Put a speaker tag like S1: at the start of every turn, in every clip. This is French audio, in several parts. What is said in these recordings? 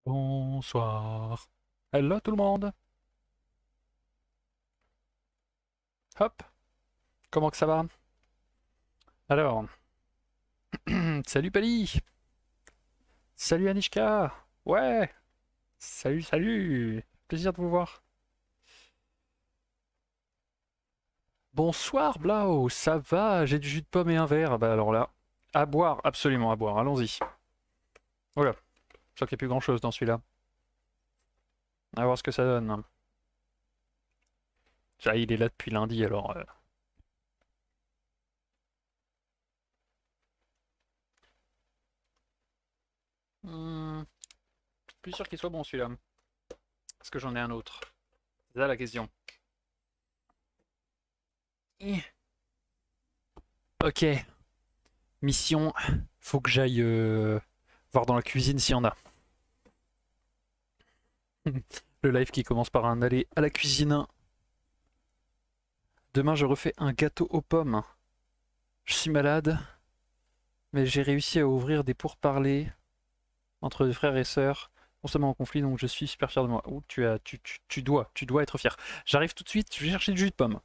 S1: Bonsoir. Hello tout le monde. Hop, comment que ça va? Alors, salut Pali. Salut Anishka. Ouais, salut, salut. Plaisir de vous voir. Bonsoir Blau, ça va? J'ai du jus de pomme et un verre. Bah alors là, à boire, absolument à boire. Allons-y. Voilà, je crois qu'il n'y a plus grand-chose dans celui-là. À voir ce que ça donne. Ça, il est là depuis lundi alors. Hmm, plus sûr qu'il soit bon celui-là. Parce que j'en ai un autre. C'est ça la question. Ok, mission, faut que j'aille voir dans la cuisine s'il y en a. Le live qui commence par un aller à la cuisine. Demain, je refais un gâteau aux pommes. Je suis malade, mais j'ai réussi à ouvrir des pourparlers entre des frères et sœurs, constamment en conflit, donc je suis super fier de moi. Ouh, tu dois être fier. J'arrive tout de suite, je vais chercher du jus de pomme.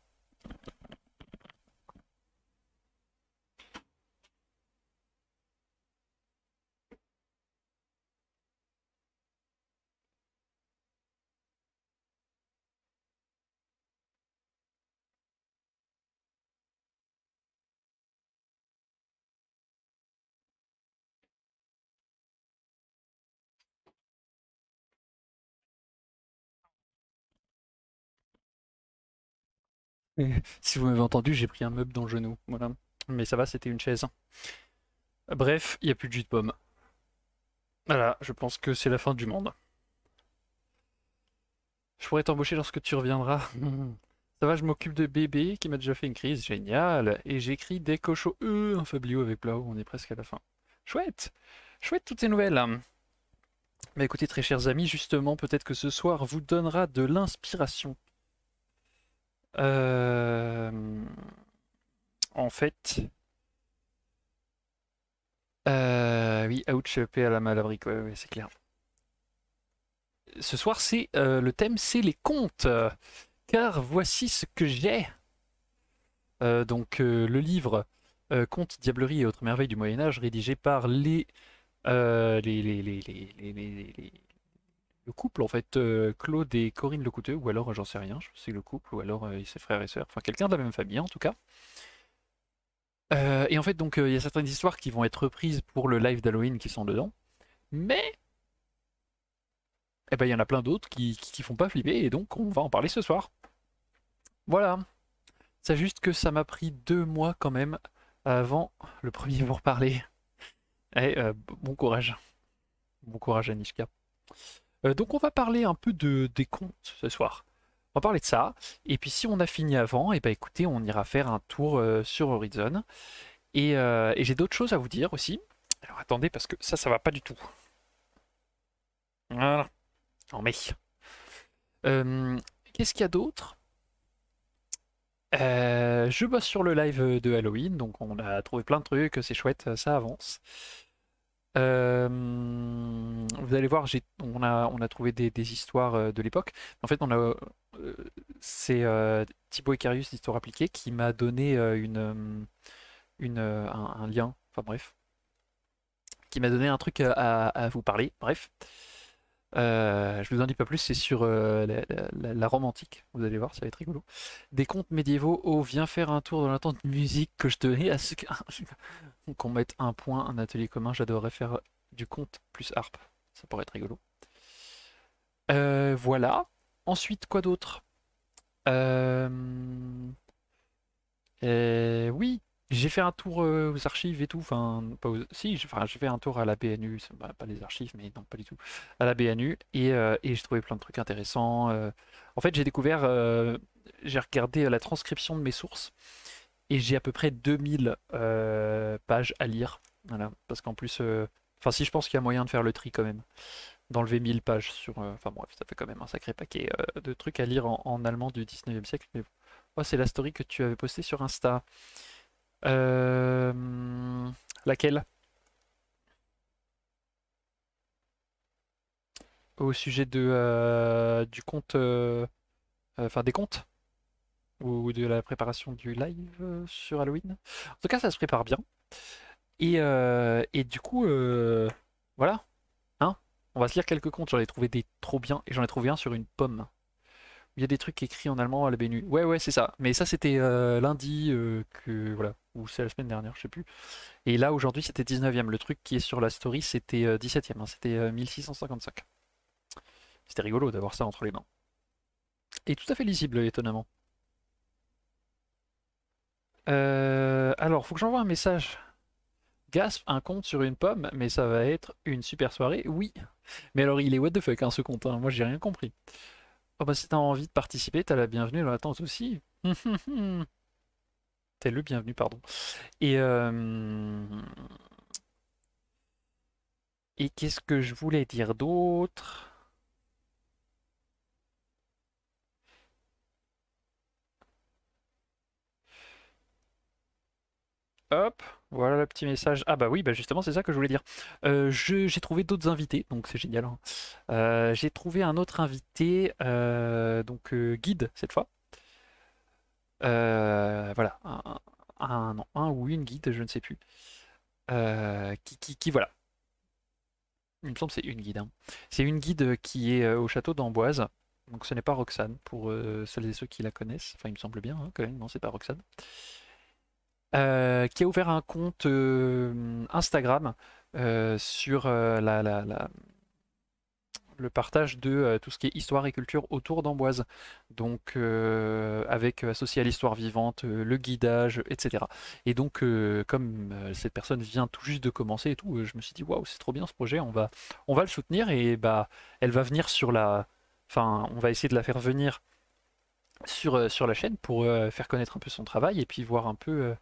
S1: Et si vous m'avez entendu, j'ai pris un meuble dans le genou. Voilà. Mais ça va, c'était une chaise. Bref, il n'y a plus de jus de pomme. Voilà, je pense que c'est la fin du monde. Je pourrais t'embaucher lorsque tu reviendras. Ça va, je m'occupe de bébé qui m'a déjà fait une crise. Génial. Et j'écris des cochons. Un fabliau avec Blau. On est presque à la fin. Chouette. Chouette toutes ces nouvelles. Bah écoutez, très chers amis, justement, peut-être que ce soir vous donnera de l'inspiration. Euh, En fait. Oui, ouch, paix à la malabrique. Ouais, ouais, c'est clair. Ce soir, c'est le thème, c'est les contes. Car voici ce que j'ai. Le livre Contes, diablerie et autres merveilles du Moyen Âge, rédigé par le couple en fait, Claude et Corinne Lecouteux, ou alors j'en sais rien, je sais que c'est le couple, ou alors ses frères et sœurs, enfin quelqu'un de la même famille en tout cas. Et en fait il y a certaines histoires qui vont être reprises pour le live d'Halloween qui sont dedans, mais eh ben, il y en a plein d'autres qui font pas flipper, et donc on va en parler ce soir. Voilà, c'est juste que ça m'a pris 2 mois quand même avant le premier pour parler. Eh, bon courage. Bon courage, Anishka. Donc, on va parler un peu des contes ce soir. On va parler de ça. Et puis, si on a fini avant, et ben écoutez, on ira faire un tour sur Horizon. Et j'ai d'autres choses à vous dire aussi. Alors, attendez, parce que ça va pas du tout. Voilà. Non, mais. Euh, Qu'est-ce qu'il y a d'autre? Je bosse sur le live de Halloween, donc on a trouvé plein de trucs, c'est chouette, ça avance. Vous allez voir, on a trouvé des histoires de l'époque. En fait, c'est Thibaut Icarius d'Histoire appliquée qui m'a donné un lien, enfin bref, qui m'a donné un truc à vous parler. Bref, je vous en dis pas plus, c'est sur la Rome antique. Vous allez voir, ça va être rigolo. Des contes médiévaux. Oh, viens faire un tour dans l'attente de musique que je tenais à ce qu'on mette un point, un atelier commun. J'adorerais faire du conte plus harpe. Ça pourrait être rigolo. Voilà. Ensuite, quoi d'autre? Euh, oui, j'ai fait un tour aux archives et tout. Enfin, pas si, j'ai fait un tour à la BNU. Pas les archives, mais non, pas du tout. À la BNU. Et j'ai trouvé plein de trucs intéressants. En fait, j'ai regardé la transcription de mes sources. Et j'ai à peu près 2000 pages à lire. Voilà. Parce qu'en plus, enfin, si je pense qu'il y a moyen de faire le tri quand même, d'enlever 1000 pages sur. Enfin bref, ça fait quand même un sacré paquet de trucs à lire en allemand du 19e siècle. Mais bon. Oh, c'est la story que tu avais postée sur Insta. Laquelle? au sujet du compte, enfin des comptes, ou de la préparation du live sur Halloween. En tout cas, ça se prépare bien. Et du coup, voilà, hein, on va se lire quelques comptes. J'en ai trouvé des trop bien, et j'en ai trouvé un sur une pomme. Il y a des trucs écrits en allemand à la BNU. Ouais, ouais, c'est ça. Mais ça, c'était lundi, voilà, ou c'est la semaine dernière, je sais plus. Et là, aujourd'hui, c'était 19e. Le truc qui est sur la story, c'était 17e, hein. C'était 1655. C'était rigolo d'avoir ça entre les mains. Et tout à fait lisible, étonnamment. Alors, faut que j'envoie un message. Gasp, un compte sur une pomme, mais ça va être une super soirée, oui. Mais alors, il est what the fuck, hein, ce compte, hein. Moi, j'ai rien compris. Oh bah, si t'as envie de participer, t'as la bienvenue dans l'attente aussi. T'es le bienvenu, pardon. Et, et qu'est-ce que je voulais dire d'autre? Hop, voilà le petit message. Ah bah oui, bah justement, c'est ça que je voulais dire. J'ai trouvé d'autres invités, donc c'est génial, hein. J'ai trouvé un autre invité, donc guide cette fois. Voilà, non, un ou une guide, je ne sais plus. Voilà. Il me semble que c'est une guide, hein. C'est une guide qui est au château d'Amboise. Donc ce n'est pas Roxane, pour celles et ceux qui la connaissent. Enfin, il me semble bien, hein, quand même, non, c'est pas Roxane. Qui a ouvert un compte Instagram sur le partage de tout ce qui est histoire et culture autour d'Amboise. Donc, avec associé à l'histoire vivante, le guidage, etc. Et donc, comme cette personne vient tout juste de commencer et tout, je me suis dit, waouh, c'est trop bien ce projet, on va le soutenir et bah, elle va venir sur la. Enfin, on va essayer de la faire venir sur la chaîne pour faire connaître un peu son travail et puis voir un peu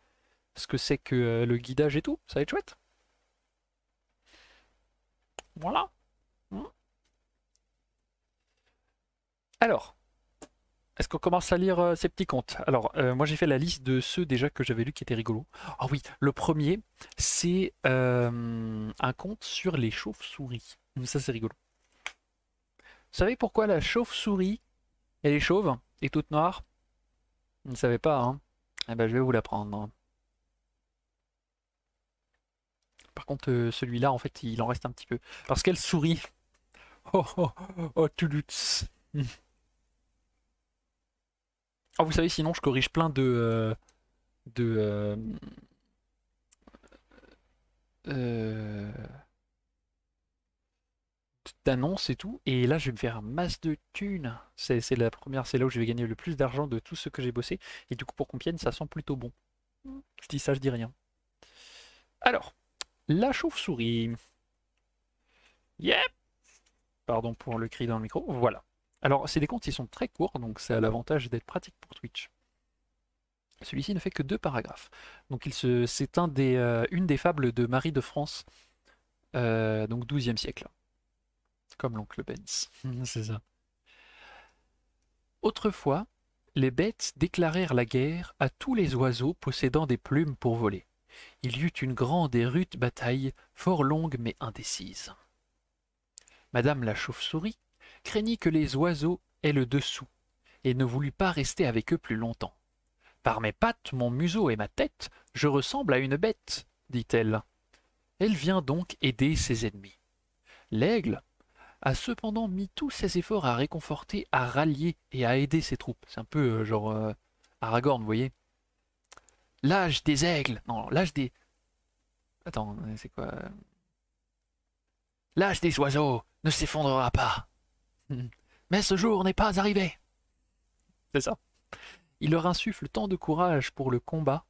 S1: ce que c'est que le guidage et tout. Ça va être chouette. Voilà. Mm. Alors, est-ce qu'on commence à lire ces petits contes? Alors, moi j'ai fait la liste de ceux déjà que j'avais lus qui étaient rigolos. Ah oui, le premier, c'est un conte sur les chauves-souris. Ça c'est rigolo. Vous savez pourquoi la chauve-souris, elle est chauve et toute noire? Vous ne savez pas, hein? Eh ben, je vais vous l'apprendre. Par contre, celui-là, en fait, il en reste un petit peu. Parce qu'elle sourit. Oh, oh, oh, Toulouse. Ah, vous savez, sinon, je corrige plein de euh, d'annonces et tout. Et là, je vais me faire un masse de thunes. C'est la première, c'est là où je vais gagner le plus d'argent de tout ce que j'ai bossé. Et du coup, pour Compiègne, ça sent plutôt bon. Je dis ça, je dis rien. Alors, la chauve-souris. Yep! Pardon pour le cri dans le micro. Voilà. Alors, c'est des comptes qui sont très courts, donc c'est à l'avantage d'être pratique pour Twitch. Celui-ci ne fait que 2 paragraphes. Donc, c'est une des fables de Marie de France, donc 12e siècle, comme l'oncle Benz. C'est ça. Autrefois, les bêtes déclarèrent la guerre à tous les oiseaux possédant des plumes pour voler. Il y eut une grande et rude bataille, fort longue mais indécise. Madame la chauve-souris craignit que les oiseaux aient le dessous, et ne voulut pas rester avec eux plus longtemps. Par mes pattes, mon museau et ma tête, je ressemble à une bête, dit-elle. Elle vient donc aider ses ennemis. L'aigle a cependant mis tous ses efforts à réconforter, à rallier et à aider ses troupes. C'est un peu genre Aragorn, vous voyez. L'âge des aigles. Non, l'âge des. Attends, c'est quoi? L'âge des oiseaux ne s'effondrera pas. Mais ce jour n'est pas arrivé. C'est ça. Il leur insuffle tant de courage pour le combat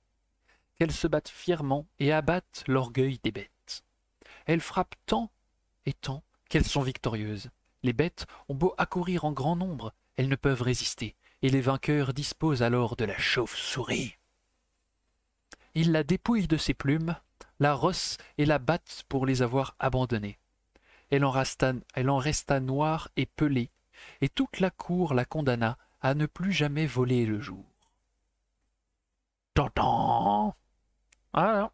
S1: qu'elles se battent fièrement et abattent l'orgueil des bêtes. Elles frappent tant et tant qu'elles sont victorieuses. Les bêtes ont beau accourir en grand nombre, elles ne peuvent résister, et les vainqueurs disposent alors de la chauve-souris. Ils la dépouillent de ses plumes, la rossent et la battent pour les avoir abandonnées. Elle en resta noire et pelée, et toute la cour la condamna à ne plus jamais voler le jour. Tantan. Ah non.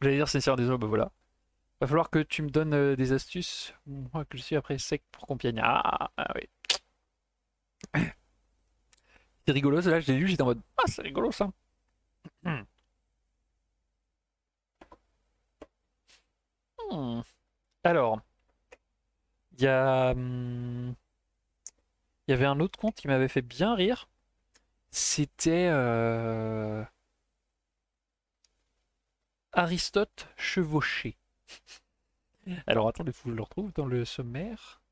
S1: J'allais dire c'est Seigneur des Eaux, ben voilà. Va falloir que tu me donnes des astuces. Moi que je suis après sec pour Compiègne. Ah oui. C'est rigolo, là je l'ai lu, j'étais en mode ah c'est rigolo ça. Hmm. Hmm. Alors, il y a, il y avait un autre conte qui m'avait fait bien rire. C'était Aristote chevauché. Alors attendez, faut que je le retrouve dans le sommaire.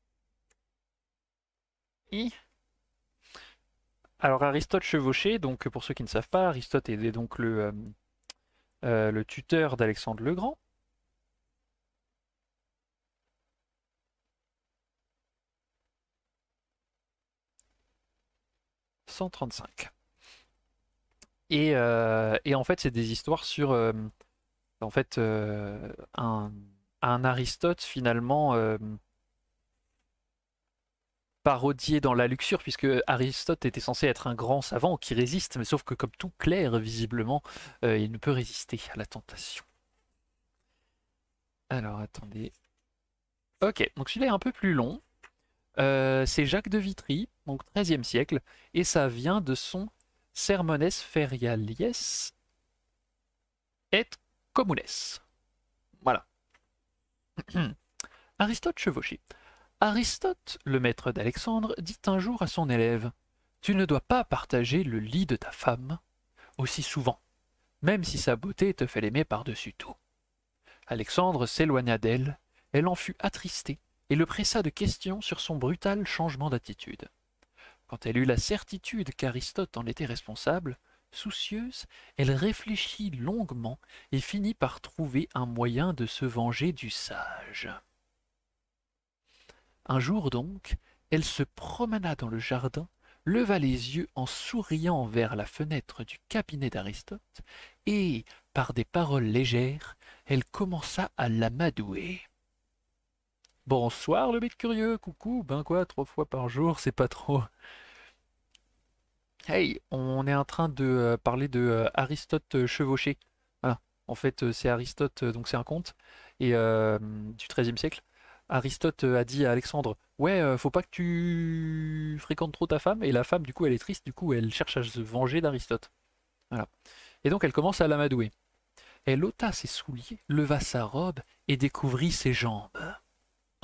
S1: Alors Aristote chevauché, donc pour ceux qui ne savent pas, Aristote est donc le tuteur d'Alexandre le Grand. « 135. Et en fait, c'est des histoires sur en fait, un Aristote finalement parodié dans la luxure, puisque Aristote était censé être un grand savant qui résiste, mais sauf que comme tout clerc, visiblement, il ne peut résister à la tentation. Alors attendez. Ok, donc celui-là est un peu plus long. C'est Jacques de Vitry, donc 13e siècle, et ça vient de son Sermones Feriales et Communes. Voilà. Aristote chevauché. Aristote, le maître d'Alexandre, dit un jour à son élève: Tu ne dois pas partager le lit de ta femme aussi souvent, même si sa beauté te fait l'aimer par-dessus tout. Alexandre s'éloigna d'elle, elle en fut attristée et le pressa de questions sur son brutal changement d'attitude. Quand elle eut la certitude qu'Aristote en était responsable, soucieuse, elle réfléchit longuement et finit par trouver un moyen de se venger du sage. Un jour donc, elle se promena dans le jardin, leva les yeux en souriant vers la fenêtre du cabinet d'Aristote, et, par des paroles légères, elle commença à l'amadouer. Bonsoir le bête curieux, coucou, ben quoi, 3 fois par jour, c'est pas trop. Hey, on est en train de parler de Aristote chevauché. Voilà. En fait, c'est Aristote, donc c'est un conte, et du XIIIe siècle. Aristote a dit à Alexandre, ouais, faut pas que tu fréquentes trop ta femme, et la femme, du coup, elle est triste, du coup, elle cherche à se venger d'Aristote. Voilà. Et donc, elle commence à l'amadouer. Elle ôta ses souliers, leva sa robe et découvrit ses jambes.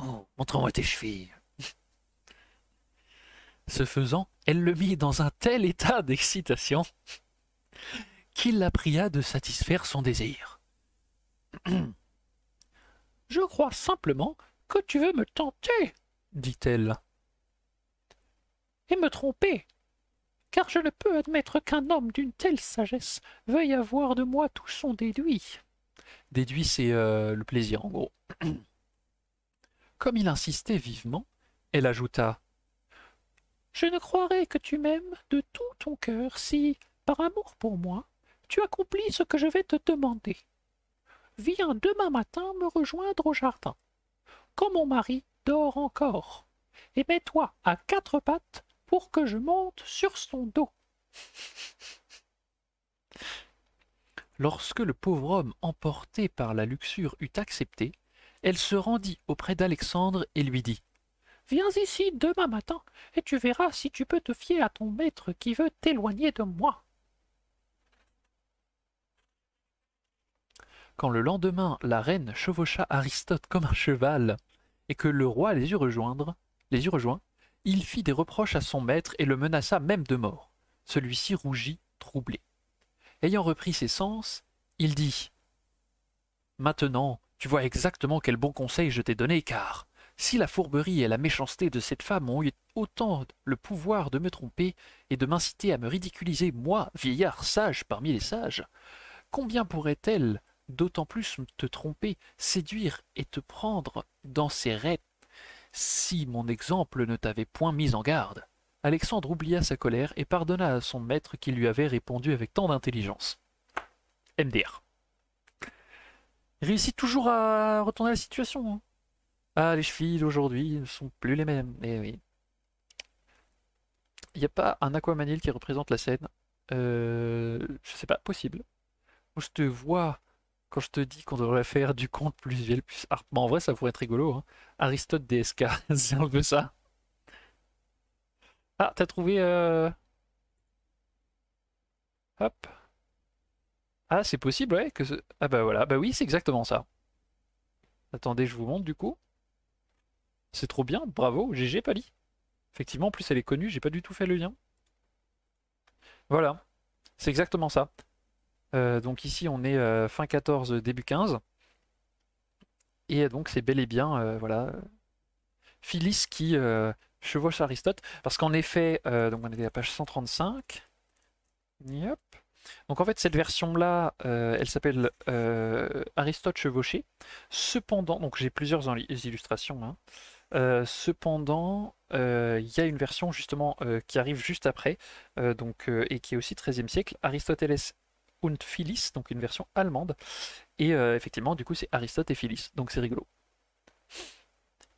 S1: Oh, montre-moi tes chevilles. Ce faisant, elle le mit dans un tel état d'excitation qu'il la pria de satisfaire son désir. Je crois simplement que tu veux me tenter, dit-elle, et me tromper, car je ne peux admettre qu'un homme d'une telle sagesse veuille avoir de moi tout son déduit. Déduit, c'est le plaisir, en gros. Comme il insistait vivement, elle ajouta: Je ne croirais que tu m'aimes de tout ton cœur si, par amour pour moi, tu accomplis ce que je vais te demander. Viens demain matin me rejoindre au jardin, quand mon mari dort encore, et mets-toi à 4 pattes pour que je monte sur son dos. Lorsque le pauvre homme, emporté par la luxure, eut accepté, elle se rendit auprès d'Alexandre et lui dit: Viens ici demain matin, et tu verras si tu peux te fier à ton maître qui veut t'éloigner de moi. Quand le lendemain la reine chevaucha Aristote comme un cheval, et que le roi les eut rejoints, il fit des reproches à son maître et le menaça même de mort. Celui-ci rougit, troublé. Ayant repris ses sens, il dit: Maintenant, tu vois exactement quel bon conseil je t'ai donné, car si la fourberie et la méchanceté de cette femme ont eu autant le pouvoir de me tromper et de m'inciter à me ridiculiser, moi, vieillard sage parmi les sages, combien pourrait-elle d'autant plus te tromper, séduire et te prendre dans ses rets si mon exemple ne t'avait point mis en garde? Alexandre oublia sa colère et pardonna à son maître qui lui avait répondu avec tant d'intelligence. MDR. Il réussit toujours à retourner la situation. Hein. Ah, les chevilles d'aujourd'hui ne sont plus les mêmes. Eh oui. Il n'y a pas un aquamanil qui représente la scène. Je sais pas, possible. Où je te vois Quand je te dis qu'on devrait faire du conte plus visuel, plus art, bah, en vrai, ça pourrait être rigolo, hein. Aristote DSK, c'est un peu ça. Ah, t'as trouvé. Hop. Ah, c'est possible, ouais. Ah, bah voilà. Bah oui, c'est exactement ça. Attendez, je vous montre du coup. C'est trop bien, bravo, GG Pali. Effectivement, en plus, elle est connue, j'ai pas du tout fait le lien. Voilà, c'est exactement ça. Donc ici, on est fin 14, début 15. Et donc, c'est bel et bien, voilà, Phyllis qui chevauche Aristote. Parce qu'en effet, donc on est à la page 135. Yep. Donc en fait, cette version-là, elle s'appelle Aristote chevauché. Cependant, donc j'ai plusieurs illustrations, hein. Cependant, il y a une version justement qui arrive juste après, et qui est aussi 13e siècle, Aristoteles und Phyllis, donc une version allemande. Et effectivement, du coup, c'est Aristote et Phyllis, donc c'est rigolo.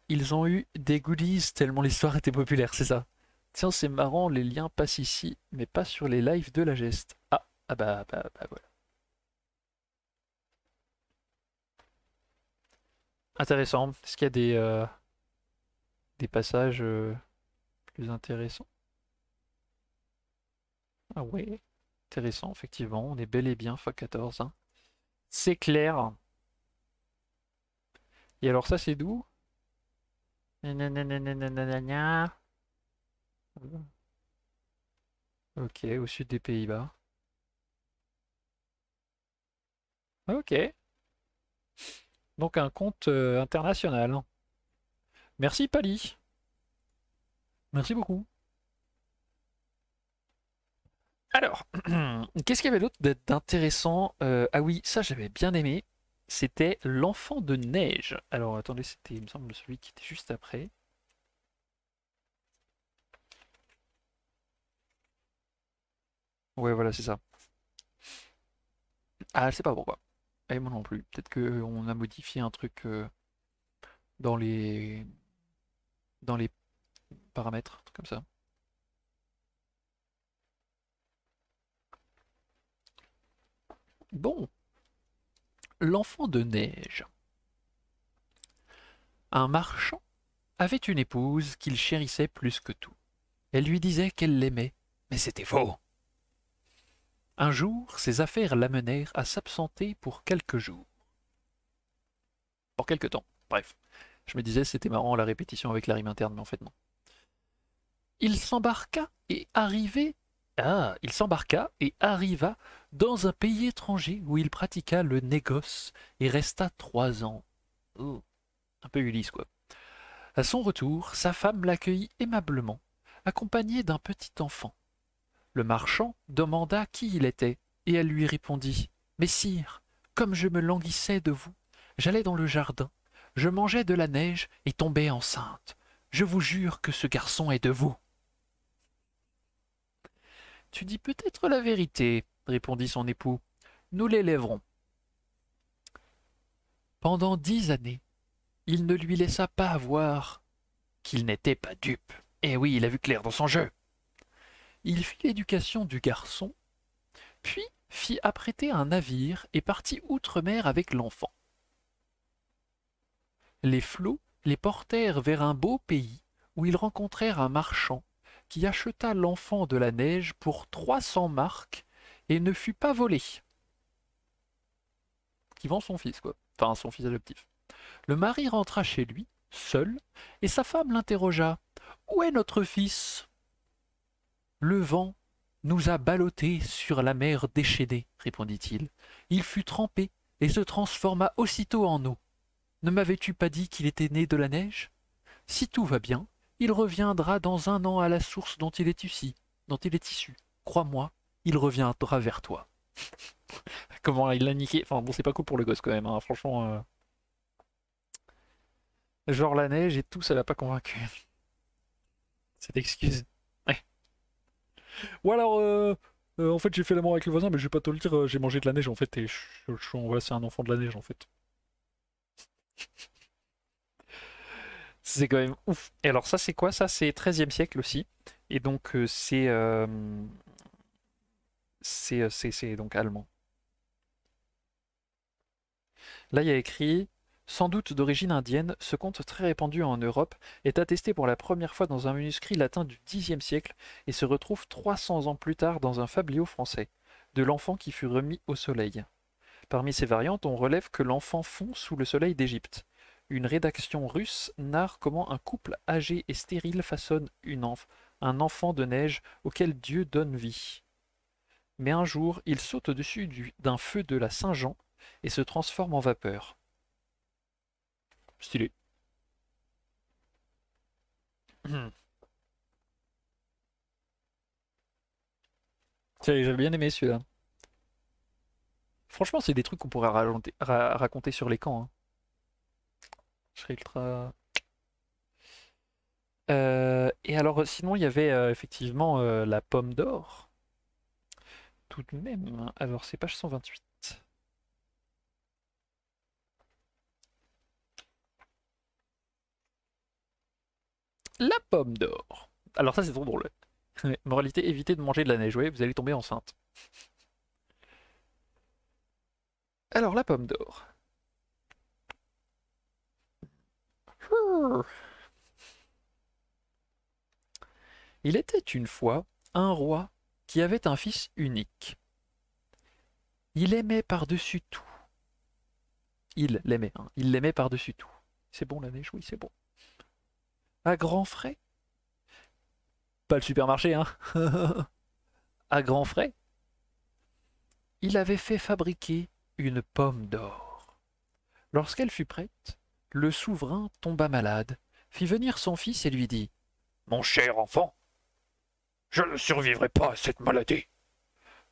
S1: Ils ont eu des goodies tellement l'histoire était populaire, c'est ça. Tiens, c'est marrant, les liens passent ici, mais pas sur les lives de la geste. Ah, voilà. Intéressant. Est-ce qu'il y a des passages plus intéressants? Ah ouais, intéressant, effectivement. On est bel et bien x14, hein. C'est clair. Et alors ça, c'est d'où? Nanananananana. Ok, au sud des Pays-Bas. Ok, donc un compte international. Merci Pali. Merci beaucoup. Alors, qu'est-ce qu'il y avait d'autre d'intéressant? Ah oui, ça j'avais bien aimé. C'était l'enfant de neige. Alors attendez, c'était, il me semble, celui qui était juste après. Ouais, voilà, c'est ça. Ah, je sais pas pourquoi. Et moi non plus. Peut-être qu'on a modifié un truc dans les dans les paramètres, un truc comme ça. Bon, l'enfant de neige. Un marchand avait une épouse qu'il chérissait plus que tout. Elle lui disait qu'elle l'aimait, mais c'était faux. Un jour, ses affaires l'amenèrent à s'absenter pour quelques jours. Pour quelques temps. Bref. Je me disais, c'était marrant la répétition avec la rime interne, mais en fait non. Il s'embarqua et arrivait. Ah, il s'embarqua et arriva dans un pays étranger où il pratiqua le négoce et resta 3 ans. Oh, un peu Ulysse, quoi. À son retour, sa femme l'accueillit aimablement, accompagnée d'un petit enfant. Le marchand demanda qui il était, et elle lui répondit: Mais sire, comme je me languissais de vous, j'allais dans le jardin, je mangeais de la neige et tombais enceinte. Je vous jure que ce garçon est de vous. Tu dis peut-être la vérité, répondit son époux. Nous l'élèverons. Pendant 10 années, il ne lui laissa pas avoir qu'il n'était pas dupe. Eh oui, il a vu clair dans son jeu. Il fit l'éducation du garçon, puis fit apprêter un navire et partit outre-mer avec l'enfant. Les flots les portèrent vers un beau pays où ils rencontrèrent un marchand qui acheta l'enfant de la neige pour 300 marks et ne fut pas volé. Qui vend son fils, quoi. Enfin, son fils adoptif. Le mari rentra chez lui, seul, et sa femme l'interrogea. Où est notre fils? Le vent nous a ballottés sur la mer déchaînée, répondit-il. Il fut trempé et se transforma aussitôt en eau. Ne m'avais-tu pas dit qu'il était né de la neige? Si tout va bien, il reviendra dans un an à la source dont il est issu. Crois-moi, il reviendra vers toi. Comment il l'a niqué? Enfin bon, c'est pas cool pour le gosse quand même, hein. Franchement, genre la neige et tout, ça l'a pas convaincu. Cette excuse. Ouais. Ou alors, en fait, j'ai fait l'amour avec le voisin, mais je vais pas te le dire, j'ai mangé de la neige en fait, et voilà, c'est un enfant de la neige en fait. C'est quand même ouf. Et alors, ça, c'est quoi? Ça, c'est 13e siècle aussi. Et donc, c'est donc allemand. Là, il y a écrit sans doute d'origine indienne, ce conte très répandu en Europe est attesté pour la première fois dans un manuscrit latin du Xe siècle et se retrouve 300 ans plus tard dans un fabliau français, de l'enfant qui fut remis au soleil. Parmi ces variantes, on relève que l'enfant fond sous le soleil d'Égypte. Une rédaction russe narre comment un couple âgé et stérile façonne un enfant de neige auquel Dieu donne vie. Mais un jour, il saute au-dessus d'un feu de la Saint-Jean et se transforme en vapeur. Stylé. J'ai bien aimé celui-là. Franchement, c'est des trucs qu'on pourrait raconter sur les camps, hein. Je serais ultra. Et alors, sinon, il y avait effectivement la pomme d'or. Tout de même. Alors, c'est page 128. La pomme d'or. Alors, ça, c'est trop drôle. Moralité, évitez de manger de la neige, ouais, vous allez tomber enceinte. Alors, la pomme d'or. Il était une fois un roi qui avait un fils unique. Il aimait par-dessus tout. Il l'aimait, hein. Il l'aimait par-dessus tout. C'est bon la neige, oui, c'est bon. À grands frais. Pas le supermarché, hein. À grands frais. Il avait fait fabriquer une pomme d'or. Lorsqu'elle fut prête, le souverain tomba malade, fit venir son fils et lui dit: Mon cher enfant, je ne survivrai pas à cette maladie.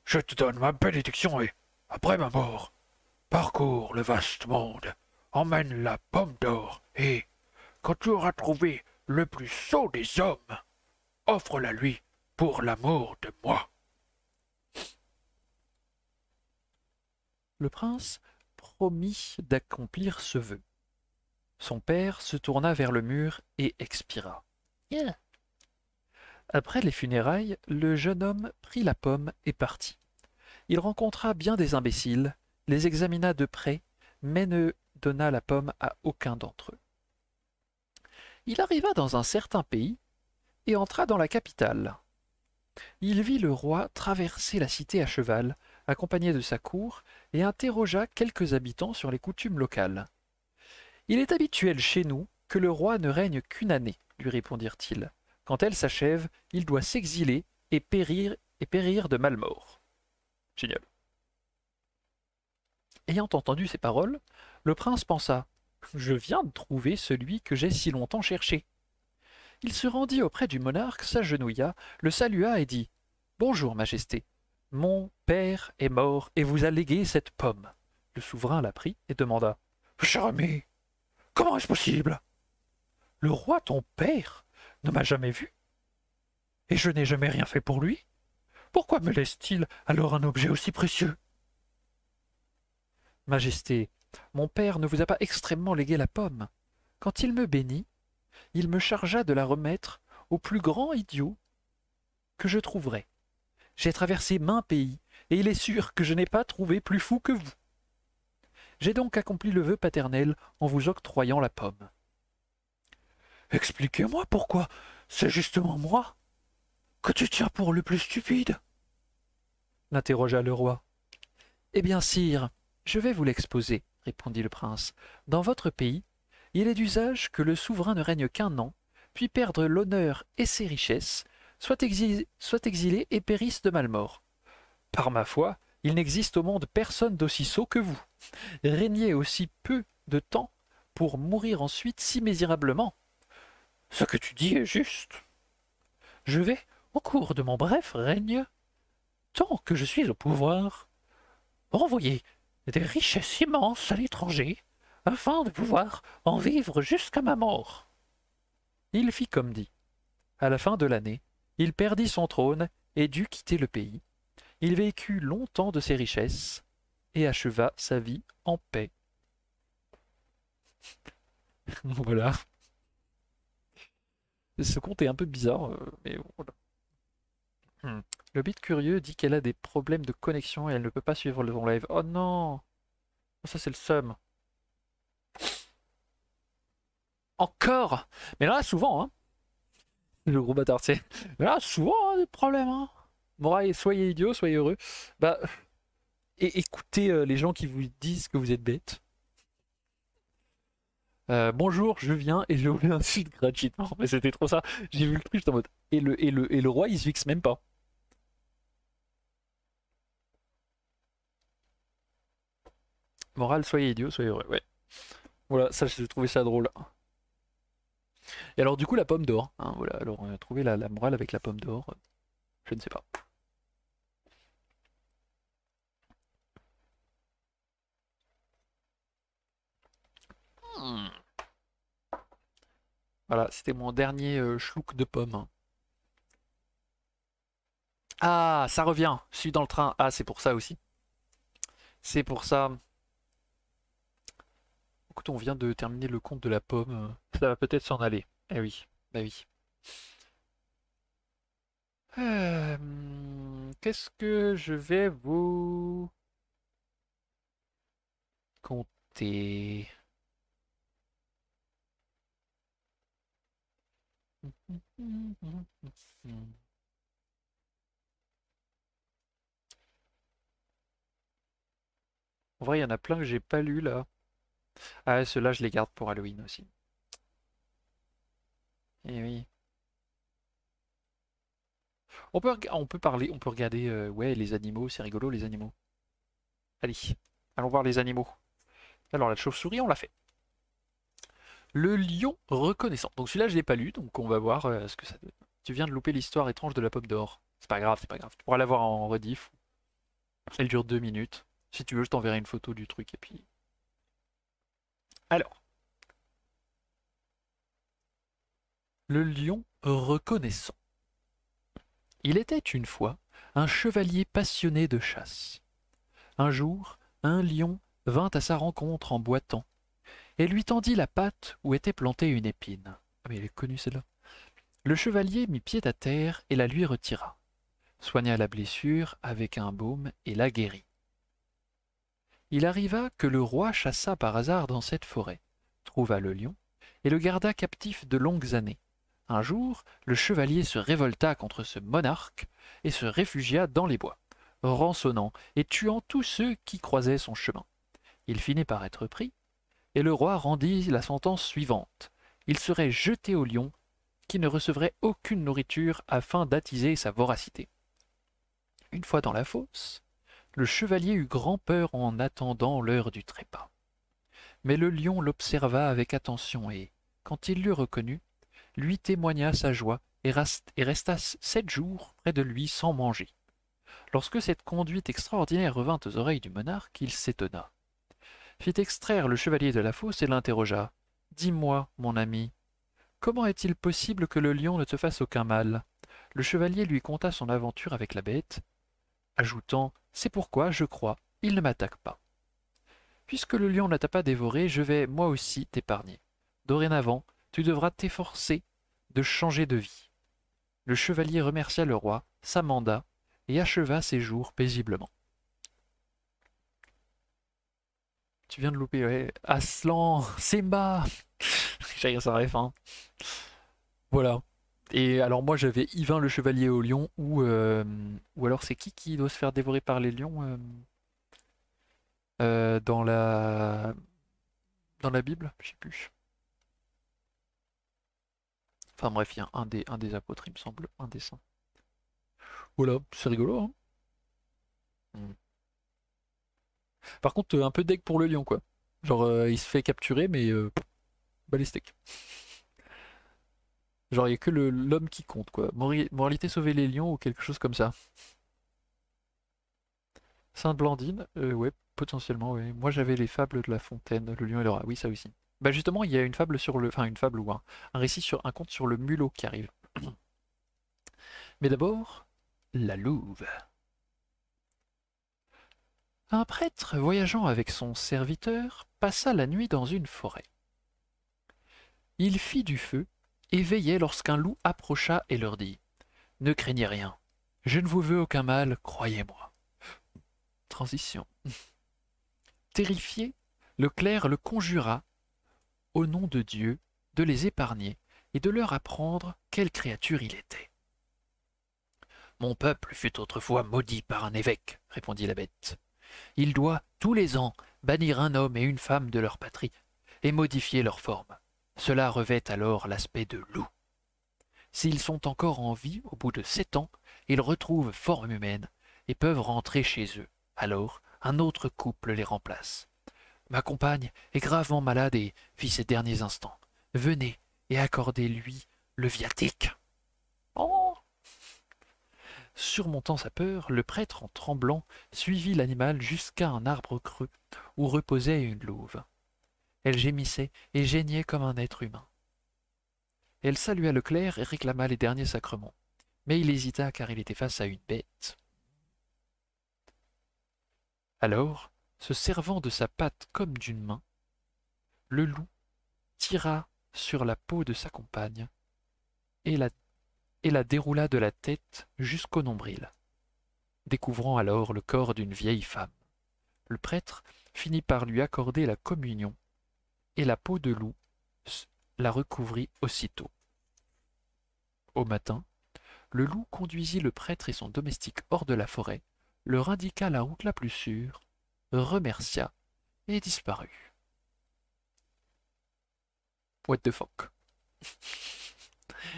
S1: Je te donne ma bénédiction et, après ma mort, parcours le vaste monde, emmène la pomme d'or et, quand tu auras trouvé le plus sot des hommes, offre-la lui pour l'amour de moi. Le prince promit d'accomplir ce vœu. Son père se tourna vers le mur et expira. Yeah. Après les funérailles, le jeune homme prit la pomme et partit. Il rencontra bien des imbéciles, les examina de près, mais ne donna la pomme à aucun d'entre eux. Il arriva dans un certain pays et entra dans la capitale. Il vit le roi traverser la cité à cheval, accompagné de sa cour, et interrogea quelques habitants sur les coutumes locales. Il est habituel chez nous que le roi ne règne qu'une année, lui répondirent-ils. Quand elle s'achève, il doit s'exiler et périr de malmort. Génial. Ayant entendu ces paroles, le prince pensa: Je viens de trouver celui que j'ai si longtemps cherché. Il se rendit auprès du monarque, s'agenouilla, le salua et dit: Bonjour, Majesté. Mon père est mort et vous a légué cette pomme. Le souverain la prit et demanda: Cher ami, comment est-ce possible? Le roi, ton père, ne m'a jamais vu, et je n'ai jamais rien fait pour lui. Pourquoi me laisse-t-il alors un objet aussi précieux? Majesté, mon père ne vous a pas extrêmement légué la pomme. Quand il me bénit, il me chargea de la remettre au plus grand idiot que je trouverais. J'ai traversé maints pays, et il est sûr que je n'ai pas trouvé plus fou que vous. J'ai donc accompli le vœu paternel en vous octroyant la pomme. Expliquez-moi pourquoi c'est justement moi que tu tiens pour le plus stupide, l'interrogea le roi. Eh bien, sire, je vais vous l'exposer, répondit le prince. Dans votre pays, il est d'usage que le souverain ne règne qu'un an, puis perdre l'honneur et ses richesses, soit exilé et périsse de malmort. Par ma foi, il n'existe au monde personne d'aussi sot que vous. Régnez aussi peu de temps pour mourir ensuite si misérablement. Ce que tu dis est juste. Je vais, au cours de mon bref règne, tant que je suis au pouvoir, envoyer des richesses immenses à l'étranger, afin de pouvoir en vivre jusqu'à ma mort. Il fit comme dit. À la fin de l'année, il perdit son trône et dut quitter le pays. Il vécut longtemps de ses richesses et acheva sa vie en paix. Voilà. Ce conte est un peu bizarre, mais voilà. Le bit curieux dit qu'elle a des problèmes de connexion et elle ne peut pas suivre le live. Oh non! Ça c'est le seum. Encore! Mais là, souvent, hein. Le gros bâtard, tu sais. Mais là, souvent, hein, des problèmes, hein. Bon, soyez idiots, soyez heureux. Bah, et écoutez les gens qui vous disent que vous êtes bête. Bonjour, je viens et je vous insulte gratuitement. Mais c'était trop ça. J'ai vu le truc, j'étais en mode. Et le roi, il se fixe même pas. Morale, soyez idiots, soyez heureux. Ouais. Voilà, ça, j'ai trouvé ça drôle. Et alors, du coup, la pomme d'or. Hein, voilà, alors, trouver la morale avec la pomme d'or, je ne sais pas. Hmm. Voilà, c'était mon dernier schluck de pomme. Ah, ça revient. Je suis dans le train. Ah, c'est pour ça aussi. C'est pour ça. Écoute, on vient de terminer le compte de la pomme. Ça va peut-être s'en aller. Eh oui, bah oui. Qu'est-ce que je vais vous compter? En vrai, il y en a plein que j'ai pas lu là. Ah, ceux-là, je les garde pour Halloween aussi. Eh oui. On peut parler, on peut regarder, ouais, les animaux, c'est rigolo les animaux. Allez, allons voir les animaux. Alors la chauve-souris, on l'a fait. Le lion reconnaissant. Donc celui-là, je l'ai pas lu, donc on va voir ce que ça donne. Tu viens de louper l'histoire étrange de la pomme d'or. C'est pas grave, c'est pas grave. Tu pourras la voir en rediff. Elle dure 2 minutes. Si tu veux, je t'enverrai une photo du truc et puis. Alors, le lion reconnaissant. Il était une fois un chevalier passionné de chasse. Un jour, un lion vint à sa rencontre en boitant et lui tendit la patte où était plantée une épine. Ah mais elle est connue celle-là. Le chevalier mit pied à terre et la lui retira, soigna la blessure avec un baume et la guérit. Il arriva que le roi chassa par hasard dans cette forêt, trouva le lion et le garda captif de longues années. Un jour, le chevalier se révolta contre ce monarque et se réfugia dans les bois, rançonnant et tuant tous ceux qui croisaient son chemin. Il finit par être pris, et le roi rendit la sentence suivante. Il serait jeté au lion, qui ne recevrait aucune nourriture afin d'attiser sa voracité. Une fois dans la fosse, le chevalier eut grand peur en attendant l'heure du trépas. Mais le lion l'observa avec attention et, quand il l'eut reconnu, lui témoigna sa joie et resta 7 jours près de lui sans manger. Lorsque cette conduite extraordinaire revint aux oreilles du monarque, il s'étonna, fit extraire le chevalier de la fosse et l'interrogea. Dis-moi, mon ami, comment est-il possible que le lion ne te fasse aucun mal? Le chevalier lui conta son aventure avec la bête, ajoutant. C'est pourquoi, je crois, il ne m'attaque pas. Puisque le lion ne t'a pas dévoré, je vais moi aussi t'épargner. Dorénavant, tu devras t'efforcer de changer de vie. Le chevalier remercia le roi, s'amenda et acheva ses jours paisiblement. Tu viens de louper, ouais. Aslan, Simba. J'ai ça ref, hein. Voilà. Et alors moi j'avais Yvain le chevalier au lion ou alors c'est qui doit se faire dévorer par les lions dans la Bible? Je sais plus. Enfin bref, il y a un des apôtres, il me semble, un des saints. Voilà, c'est rigolo, hein. Mm. Par contre, un peu deg pour le lion, quoi. Genre, il se fait capturer, mais balistique. Genre, il n'y a que l'homme qui compte, quoi. Moralité, sauver les lions ou quelque chose comme ça. Sainte Blandine, ouais, potentiellement, ouais. Moi, j'avais les fables de La Fontaine, le lion et le rat. Oui, ça aussi. Bah justement, il y a une fable sur le, enfin une fable ou un récit sur un conte sur le mulot qui arrive. Mais d'abord, la louve. Un prêtre voyageant avec son serviteur passa la nuit dans une forêt. Il fit du feu et veillait lorsqu'un loup approcha et leur dit: Ne craignez rien, je ne vous veux aucun mal, croyez-moi. Transition. Terrifié, le clerc le conjura, au nom de Dieu, de les épargner et de leur apprendre quelle créature il était. Mon peuple fut autrefois maudit par un évêque, répondit la bête. Il doit, tous les ans, bannir un homme et une femme de leur patrie et modifier leur forme. Cela revêt alors l'aspect de loup. S'ils sont encore en vie au bout de 7 ans, ils retrouvent forme humaine et peuvent rentrer chez eux. Alors, un autre couple les remplace. Ma compagne est gravement malade et vit ses derniers instants. Venez et accordez-lui le viatique. Oh. Surmontant sa peur, le prêtre, en tremblant, suivit l'animal jusqu'à un arbre creux où reposait une louve. Elle gémissait et geignait comme un être humain. Elle salua le clerc et réclama les derniers sacrements. Mais il hésita car il était face à une bête. Alors, se servant de sa patte comme d'une main, le loup tira sur la peau de sa compagne et la déroula de la tête jusqu'au nombril, découvrant alors le corps d'une vieille femme. Le prêtre finit par lui accorder la communion, et la peau de loup la recouvrit aussitôt. Au matin, le loup conduisit le prêtre et son domestique hors de la forêt, leur indiqua la route la plus sûre, remercia et disparut. What the fuck.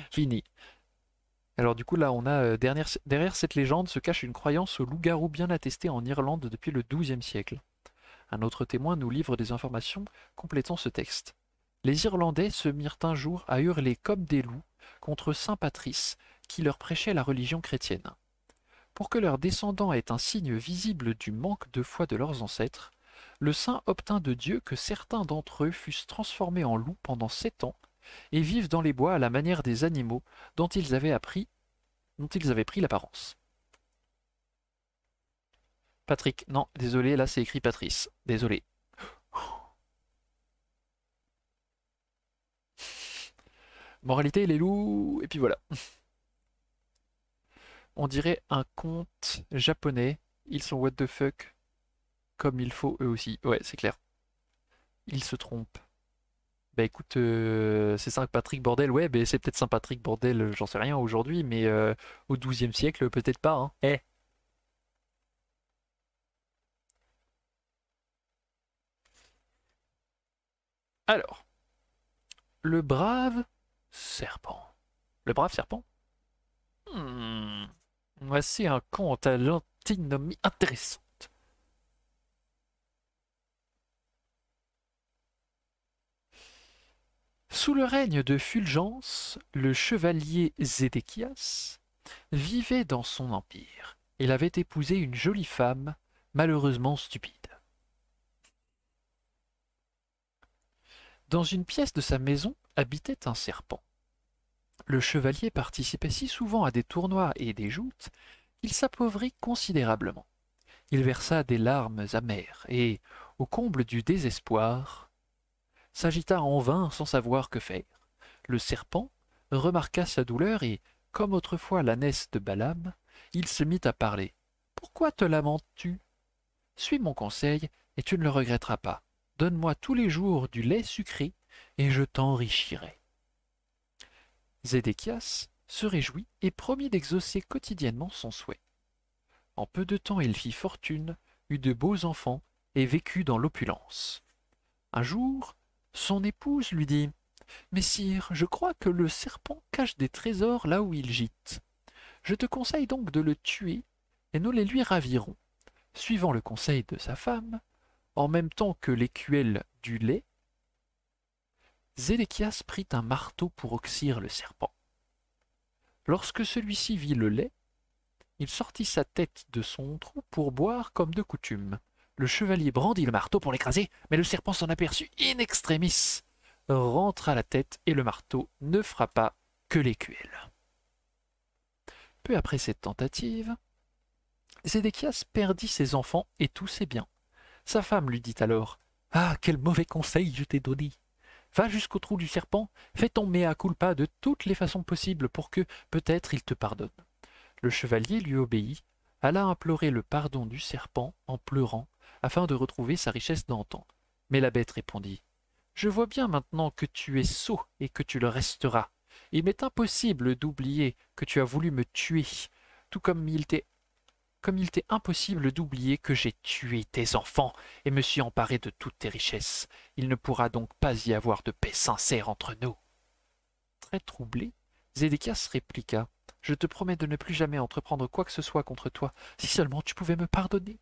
S1: Fini. Alors du coup là on a derrière cette légende se cache une croyance au loup-garou bien attestée en Irlande depuis le XIIe siècle. Un autre témoin nous livre des informations complétant ce texte. Les Irlandais se mirent un jour à hurler comme des loups contre saint Patrice qui leur prêchait la religion chrétienne. Pour que leurs descendants aient un signe visible du manque de foi de leurs ancêtres, le saint obtint de Dieu que certains d'entre eux fussent transformés en loups pendant 7 ans et vivent dans les bois à la manière des animaux dont ils avaient pris l'apparence. Patrick, non, désolé, là c'est écrit Patrice. Désolé. Moralité, les loups, et puis voilà. On dirait un conte japonais. Ils sont what the fuck, comme il faut eux aussi. Ouais, c'est clair. Ils se trompent. Bah écoute, c'est Saint-Patrick bordel, ouais, mais c'est peut-être Saint-Patrick bordel, j'en sais rien aujourd'hui, mais au XIIe siècle, peut-être pas, hein. Eh. Alors, le brave serpent. Le brave serpent? Hmm. Voici un conte à l'antinomie intéressante. Sous le règne de Fulgence, le chevalier Zédéchias vivait dans son empire. Il avait épousé une jolie femme, malheureusement stupide. Dans une pièce de sa maison habitait un serpent. Le chevalier participait si souvent à des tournois et des joutes qu'il s'appauvrit considérablement. Il versa des larmes amères et, au comble du désespoir, s'agita en vain sans savoir que faire. Le serpent remarqua sa douleur et, comme autrefois l'ânesse de Balaam, il se mit à parler. « Pourquoi te lamentes-tu? Suis mon conseil et tu ne le regretteras pas. Donne-moi tous les jours du lait sucré et je t'enrichirai. » Zédéchias se réjouit et promit d'exaucer quotidiennement son souhait. En peu de temps il fit fortune, eut de beaux enfants et vécut dans l'opulence. Un jour, son épouse lui dit « Messire, je crois que le serpent cache des trésors là où il gîte. Je te conseille donc de le tuer et nous les lui ravirons. » Suivant le conseil de sa femme, en même temps que l'écuelle du lait, Zédéchias prit un marteau pour oxyre le serpent. Lorsque celui-ci vit le lait, il sortit sa tête de son trou pour boire comme de coutume. Le chevalier brandit le marteau pour l'écraser, mais le serpent s'en aperçut in extremis, rentra la tête et le marteau ne frappa que l'écuelle. Peu après cette tentative, Zédéchias perdit ses enfants et tous ses biens. Sa femme lui dit alors « Ah, quel mauvais conseil je t'ai donné! Va jusqu'au trou du serpent, fais ton mea culpa de toutes les façons possibles pour que, peut-être, il te pardonne. » Le chevalier lui obéit, alla implorer le pardon du serpent en pleurant, afin de retrouver sa richesse d'antan. Mais la bête répondit « Je vois bien maintenant que tu es sot et que tu le resteras. Il m'est impossible d'oublier que tu as voulu me tuer, tout comme il t'est impossible d'oublier que j'ai tué tes enfants et me suis emparé de toutes tes richesses. Il ne pourra donc pas y avoir de paix sincère entre nous. Très troublé, Zédéchias répliqua. Je te promets de ne plus jamais entreprendre quoi que ce soit contre toi, si seulement tu pouvais me pardonner.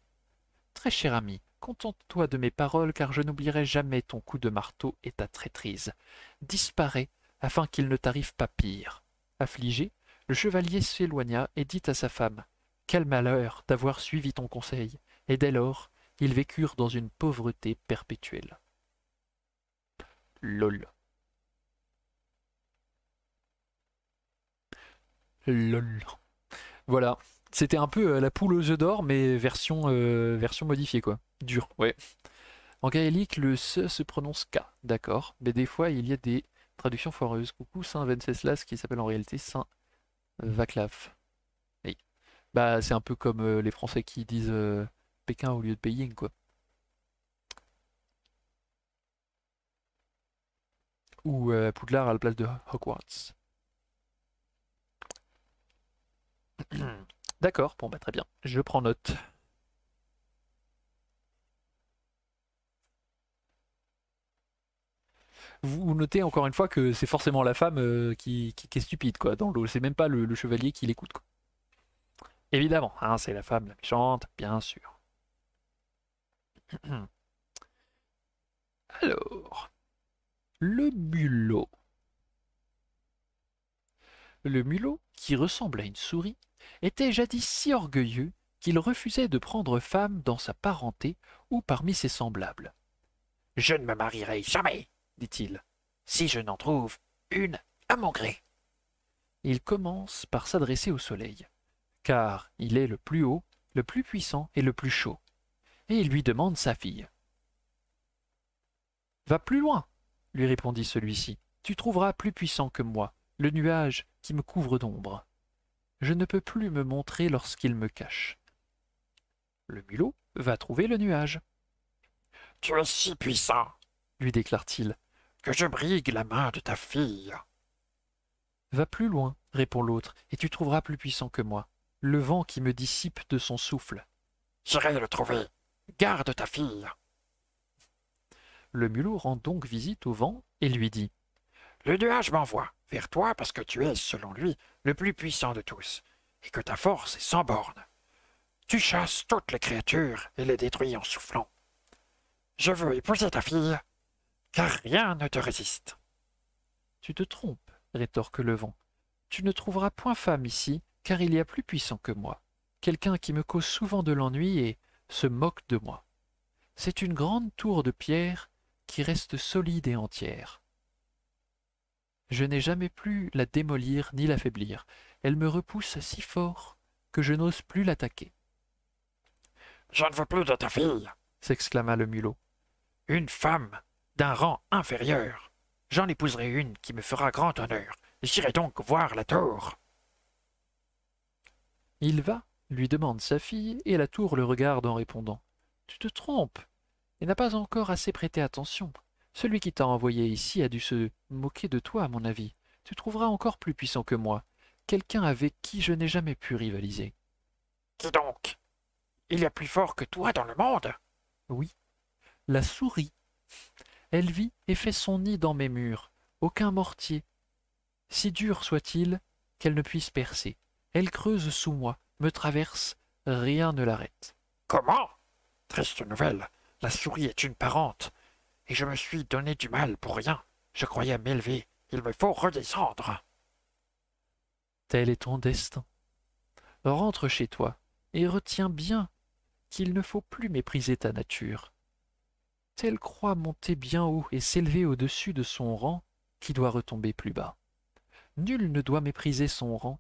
S1: Très cher ami, contente-toi de mes paroles, car je n'oublierai jamais ton coup de marteau et ta traîtrise. Disparais, afin qu'il ne t'arrive pas pire. Affligé, le chevalier s'éloigna et dit à sa femme. Quel malheur d'avoir suivi ton conseil. Et dès lors, ils vécurent dans une pauvreté perpétuelle. Lol. Lol. Voilà. C'était un peu la poule aux œufs d'or, mais version modifiée, quoi. Dur, ouais. En gaélique, le se prononce K, d'accord. Mais des fois, il y a des traductions foireuses. Coucou Saint Venceslas, qui s'appelle en réalité Saint Vaclav. Oui. Bah, c'est un peu comme les Français qui disent Pékin au lieu de Beijing, quoi. Ou Poudlard à la place de Hogwarts. D'accord, bon bah très bien. Je prends note. Vous notez encore une fois que c'est forcément la femme qui est stupide, quoi, dans l'eau. C'est même pas le chevalier qui l'écoute, quoi. Évidemment, hein, c'est la femme la méchante, bien sûr. Alors, le mulot. Le mulot, qui ressemble à une souris, était jadis si orgueilleux qu'il refusait de prendre femme dans sa parenté ou parmi ses semblables. Je ne me marierai jamais, dit-il, si je n'en trouve une à mon gré. Il commence par s'adresser au soleil, car il est le plus haut, le plus puissant et le plus chaud, et il lui demande sa fille. Va plus loin, lui répondit celui-ci, tu trouveras plus puissant que moi, le nuage qui me couvre d'ombre. Je ne peux plus me montrer lorsqu'il me cache. Le mulot va trouver le nuage. Tu es si puissant, lui déclare-t-il, que je brigue la main de ta fille. Va plus loin, répond l'autre, et tu trouveras plus puissant que moi, le vent qui me dissipe de son souffle. J'irai le trouver. Garde ta fille. Le mulot rend donc visite au vent et lui dit. Le nuage m'envoie vers toi parce que tu es, selon lui, le plus puissant de tous, et que ta force est sans borne. Tu chasses toutes les créatures et les détruis en soufflant. Je veux épouser ta fille, car rien ne te résiste. Tu te trompes, rétorque le vent. Tu ne trouveras point femme ici, car il y a plus puissant que moi, quelqu'un qui me cause souvent de l'ennui et se moque de moi. C'est une grande tour de pierre qui reste solide et entière. Je n'ai jamais pu la démolir ni l'affaiblir. Elle me repousse si fort que je n'ose plus l'attaquer. Je ne veux plus de ta fille, s'exclama le mulot. Une femme d'un rang inférieur. J'en épouserai une qui me fera grand honneur. J'irai donc voir la tour. Il va, lui demande sa fille, et la tour le regarde en répondant. Tu te trompes, et n'as pas encore assez prêté attention. Celui qui t'a envoyé ici a dû se moquer de toi, à mon avis. Tu trouveras encore plus puissant que moi, quelqu'un avec qui je n'ai jamais pu rivaliser. Qui donc? Il y a plus fort que toi dans le monde? Oui, la souris. Elle vit et fait son nid dans mes murs. Aucun mortier, si dur soit-il, qu'elle ne puisse percer. Elle creuse sous moi, me traverse, rien ne l'arrête. Comment? Triste nouvelle, la souris est une parente, et je me suis donné du mal pour rien. Je croyais m'élever, il me faut redescendre. Tel est ton destin. Rentre chez toi, et retiens bien qu'il ne faut plus mépriser ta nature. Telle croit monter bien haut et s'élever au-dessus de son rang qui doit retomber plus bas. Nul ne doit mépriser son rang,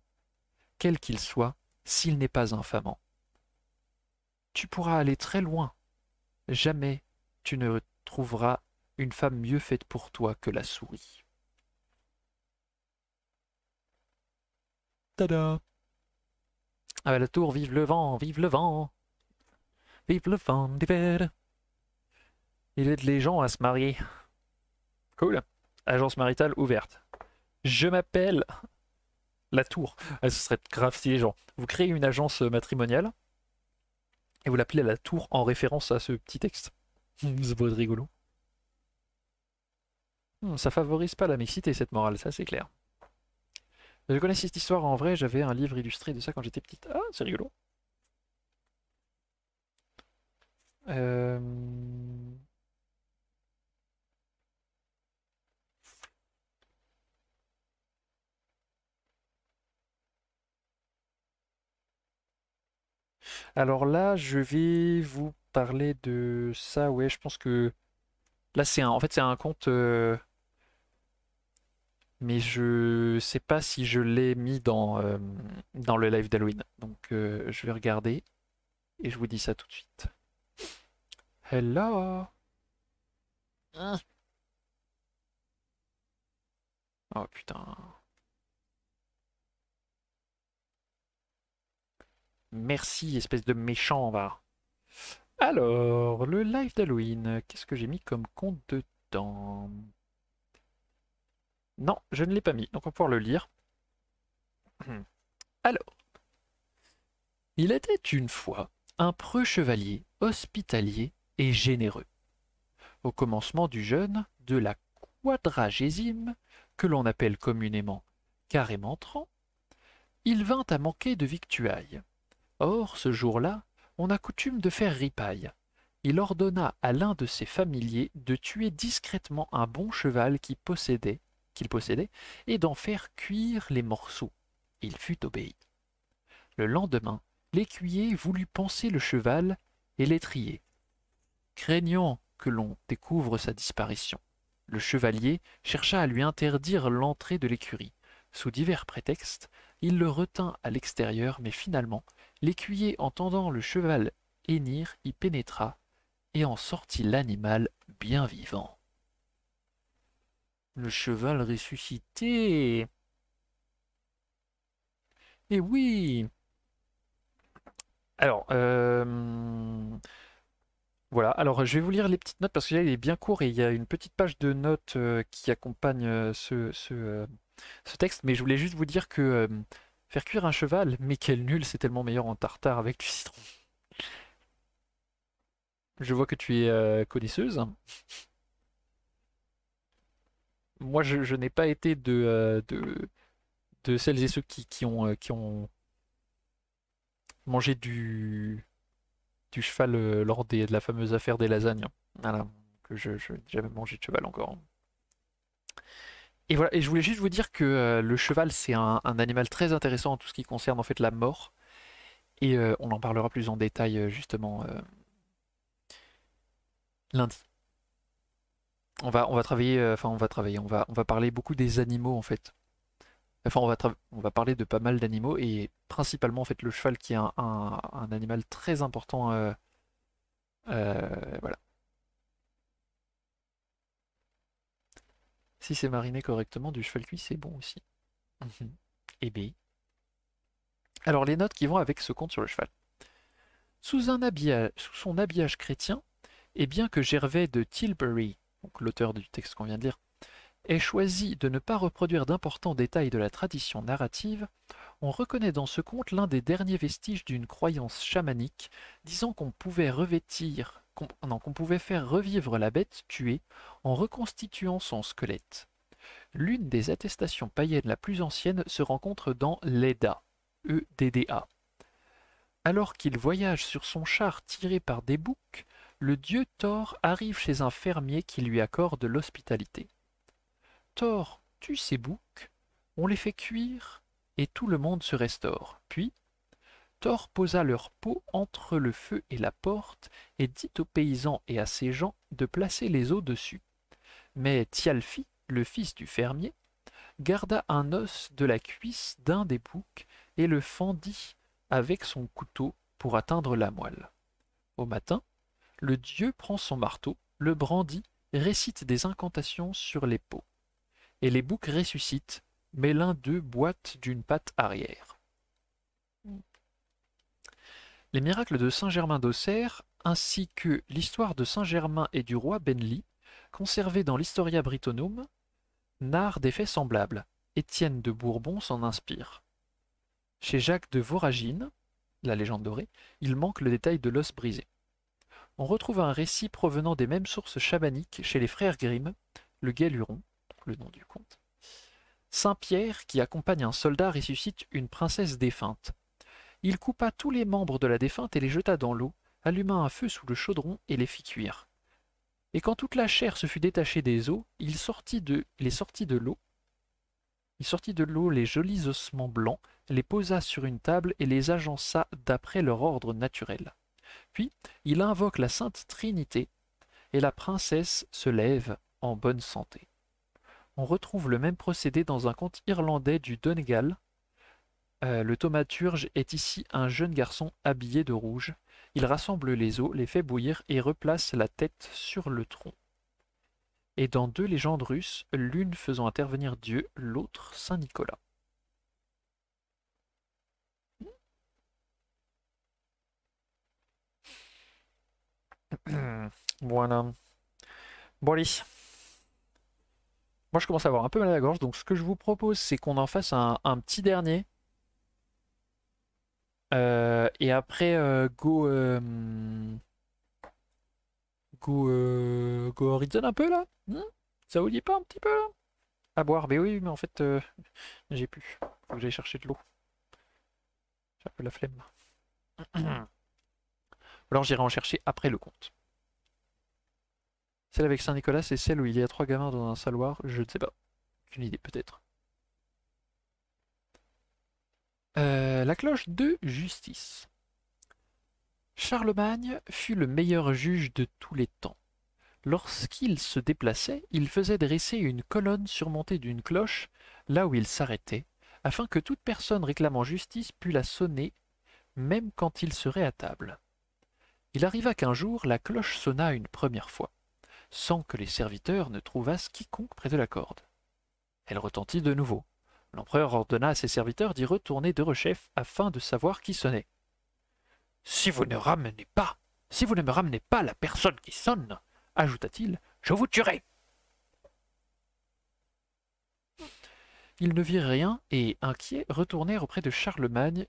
S1: quel qu'il soit, s'il n'est pas infamant. Tu pourras aller très loin. Jamais tu ne trouveras une femme mieux faite pour toi que la souris. Tada! Ah bah, la tour, vive le vent, vive le vent! Vive le vent d'hiver! Il aide les gens à se marier. Cool. Agence maritale ouverte. Je m'appelle La Tour. Ah, ce serait grave stylé, genre. Vous créez une agence matrimoniale et vous l'appelez La Tour en référence à ce petit texte. Ça pourrait être rigolo. Ça favorise pas la mixité, cette morale, ça c'est clair. Je connais cette histoire en vrai, j'avais un livre illustré de ça quand j'étais petite. Ah, c'est rigolo. Euh, Alors là, je vais vous parler de ça. Ouais, je pense que là, en fait, c'est un conte, mais je sais pas si je l'ai mis dans le live d'Halloween. Donc, je vais regarder et je vous dis ça tout de suite. Hello. Hein. Oh putain. Merci, espèce de méchant, va. Alors, le live d'Halloween, qu'est-ce que j'ai mis comme conte dedans? Non, je ne l'ai pas mis, donc on va pouvoir le lire. Alors, il était une fois un preux chevalier hospitalier et généreux. Au commencement du jeûne de la quadragésime, que l'on appelle communément carême entrant, il vint à manquer de victuailles. Or, ce jour-là, on a coutume de faire ripaille. Il ordonna à l'un de ses familiers de tuer discrètement un bon cheval qu'il possédait, et d'en faire cuire les morceaux. Il fut obéi. Le lendemain, l'écuyer voulut panser le cheval et l'étrier, craignant que l'on découvre sa disparition. Le chevalier chercha à lui interdire l'entrée de l'écurie. Sous divers prétextes, il le retint à l'extérieur, mais finalement, l'écuyer, entendant le cheval hennir, y pénétra et en sortit l'animal bien vivant. Le cheval ressuscité. Eh oui. Alors, voilà. Alors, je vais vous lire les petites notes parce que là, il est bien court et il y a une petite page de notes qui accompagne ce texte. Mais je voulais juste vous dire que faire cuire un cheval, mais quel nul, c'est tellement meilleur en tartare avec du citron. Je vois que tu es connaisseuse. Moi, je n'ai pas été de celles et ceux qui ont mangé du cheval lors de la fameuse affaire des lasagnes. Voilà, que je n'ai jamais mangé de cheval encore. Et voilà, et je voulais juste vous dire que le cheval, c'est un animal très intéressant en tout ce qui concerne en fait la mort. Et on en parlera plus en détail justement lundi. On va travailler, enfin on va parler beaucoup des animaux en fait. Enfin, on va parler de pas mal d'animaux et principalement en fait le cheval qui est un animal très important. Voilà. Si c'est mariné correctement, du cheval cuit, c'est bon aussi. Mhm. Eh bien. Alors les notes qui vont avec ce conte sur le cheval. Sous son habillage chrétien, et bien que Gervais de Tilbury, donc l'auteur du texte qu'on vient de lire, ait choisi de ne pas reproduire d'importants détails de la tradition narrative, on reconnaît dans ce conte l'un des derniers vestiges d'une croyance chamanique disant qu'on pouvait qu'on pouvait faire revivre la bête tuée en reconstituant son squelette. L'une des attestations païennes la plus ancienne se rencontre dans l'Edda, E-D-D-A. Alors qu'il voyage sur son char tiré par des boucs, le dieu Thor arrive chez un fermier qui lui accorde l'hospitalité. Thor tue ses boucs, on les fait cuire et tout le monde se restaure. Puis, Thor posa leur peau entre le feu et la porte et dit aux paysans et à ses gens de placer les os dessus. Mais Thialfi, le fils du fermier, garda un os de la cuisse d'un des boucs et le fendit avec son couteau pour atteindre la moelle. Au matin, le dieu prend son marteau, le brandit, récite des incantations sur les peaux. Et les boucs ressuscitent, mais l'un d'eux boite d'une patte arrière. Les miracles de Saint Germain d'Auxerre, ainsi que l'histoire de Saint Germain et du roi Benli, Conservé dans l'Historia Brittonum, narre des faits semblables. Étienne de Bourbon s'en inspire. Chez Jacques de Voragine, la légende dorée, il manque le détail de l'os brisé. On retrouve un récit provenant des mêmes sources chamaniques chez les frères Grimm, le Guet-Luron, le nom du conte. Saint-Pierre, qui accompagne un soldat, ressuscite une princesse défunte. Il coupa tous les membres de la défunte et les jeta dans l'eau, alluma un feu sous le chaudron et les fit cuire. Et quand toute la chair se fut détachée des os, il sortit de l'eau les jolis ossements blancs, les posa sur une table et les agença d'après leur ordre naturel. Puis il invoque la Sainte Trinité, et la princesse se lève en bonne santé. On retrouve le même procédé dans un conte irlandais du Donegal. Le thaumaturge est ici un jeune garçon habillé de rouge. Il rassemble les os, les fait bouillir et replace la tête sur le tronc. Et dans deux légendes russes, l'une faisant intervenir Dieu, l'autre Saint Nicolas. Voilà. Bon allez. Moi je commence à avoir un peu mal à la gorge, donc ce que je vous propose c'est qu'on en fasse un petit dernier. Et après go Horizon un peu là. Ça vous dit pas un petit peu là? À boire, mais oui, mais en fait j'ai plus. Faut que j'aille chercher de l'eau. J'ai un peu la flemme. Alors j'irai en chercher après le compte. Celle avec Saint-Nicolas, c'est celle où il y a 3 gamins dans un saloir, je ne sais pas. Aucune idée, peut-être. La cloche de justice. Charlemagne fut le meilleur juge de tous les temps. Lorsqu'il se déplaçait, il faisait dresser une colonne surmontée d'une cloche là où il s'arrêtait, afin que toute personne réclamant justice pût la sonner, même quand il serait à table. Il arriva qu'un jour la cloche sonna une première fois, sans que les serviteurs ne trouvassent quiconque près de la corde. Elle retentit de nouveau. L'empereur ordonna à ses serviteurs d'y retourner de rechef afin de savoir qui sonnait. Si vous ne me ramenez pas la personne qui sonne, ajouta-t-il, je vous tuerai. Ils ne virent rien et, inquiets, retournèrent auprès de Charlemagne,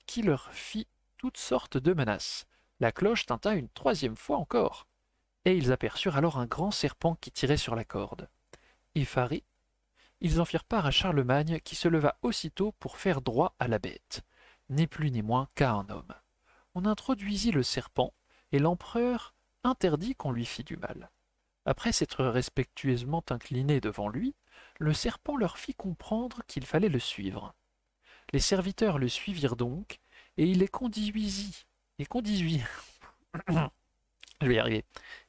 S1: qui leur fit toutes sortes de menaces. La cloche tinta une 3e fois encore, et ils aperçurent alors un grand serpent qui tirait sur la corde. Effarés, ils en firent part à Charlemagne, qui se leva aussitôt pour faire droit à la bête, ni plus ni moins qu'à un homme. On introduisit le serpent, et l'empereur interdit qu'on lui fît du mal. Après s'être respectueusement incliné devant lui, le serpent leur fit comprendre qu'il fallait le suivre. Les serviteurs le suivirent donc, et il les conduisit. Je vais y arriver.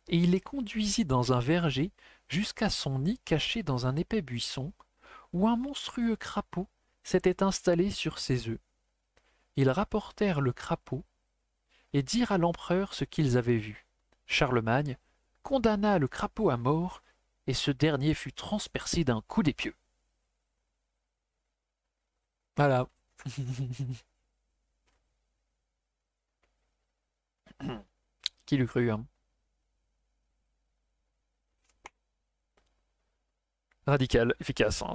S1: Et il les conduisit dans un verger jusqu'à son nid caché dans un épais buisson, où un monstrueux crapaud s'était installé sur ses œufs. Ils rapportèrent le crapaud et dirent à l'empereur ce qu'ils avaient vu. Charlemagne condamna le crapaud à mort, et ce dernier fut transpercé d'un coup d'épieu. Voilà. Qui l'eût cru, hein? Radical, efficace, hein,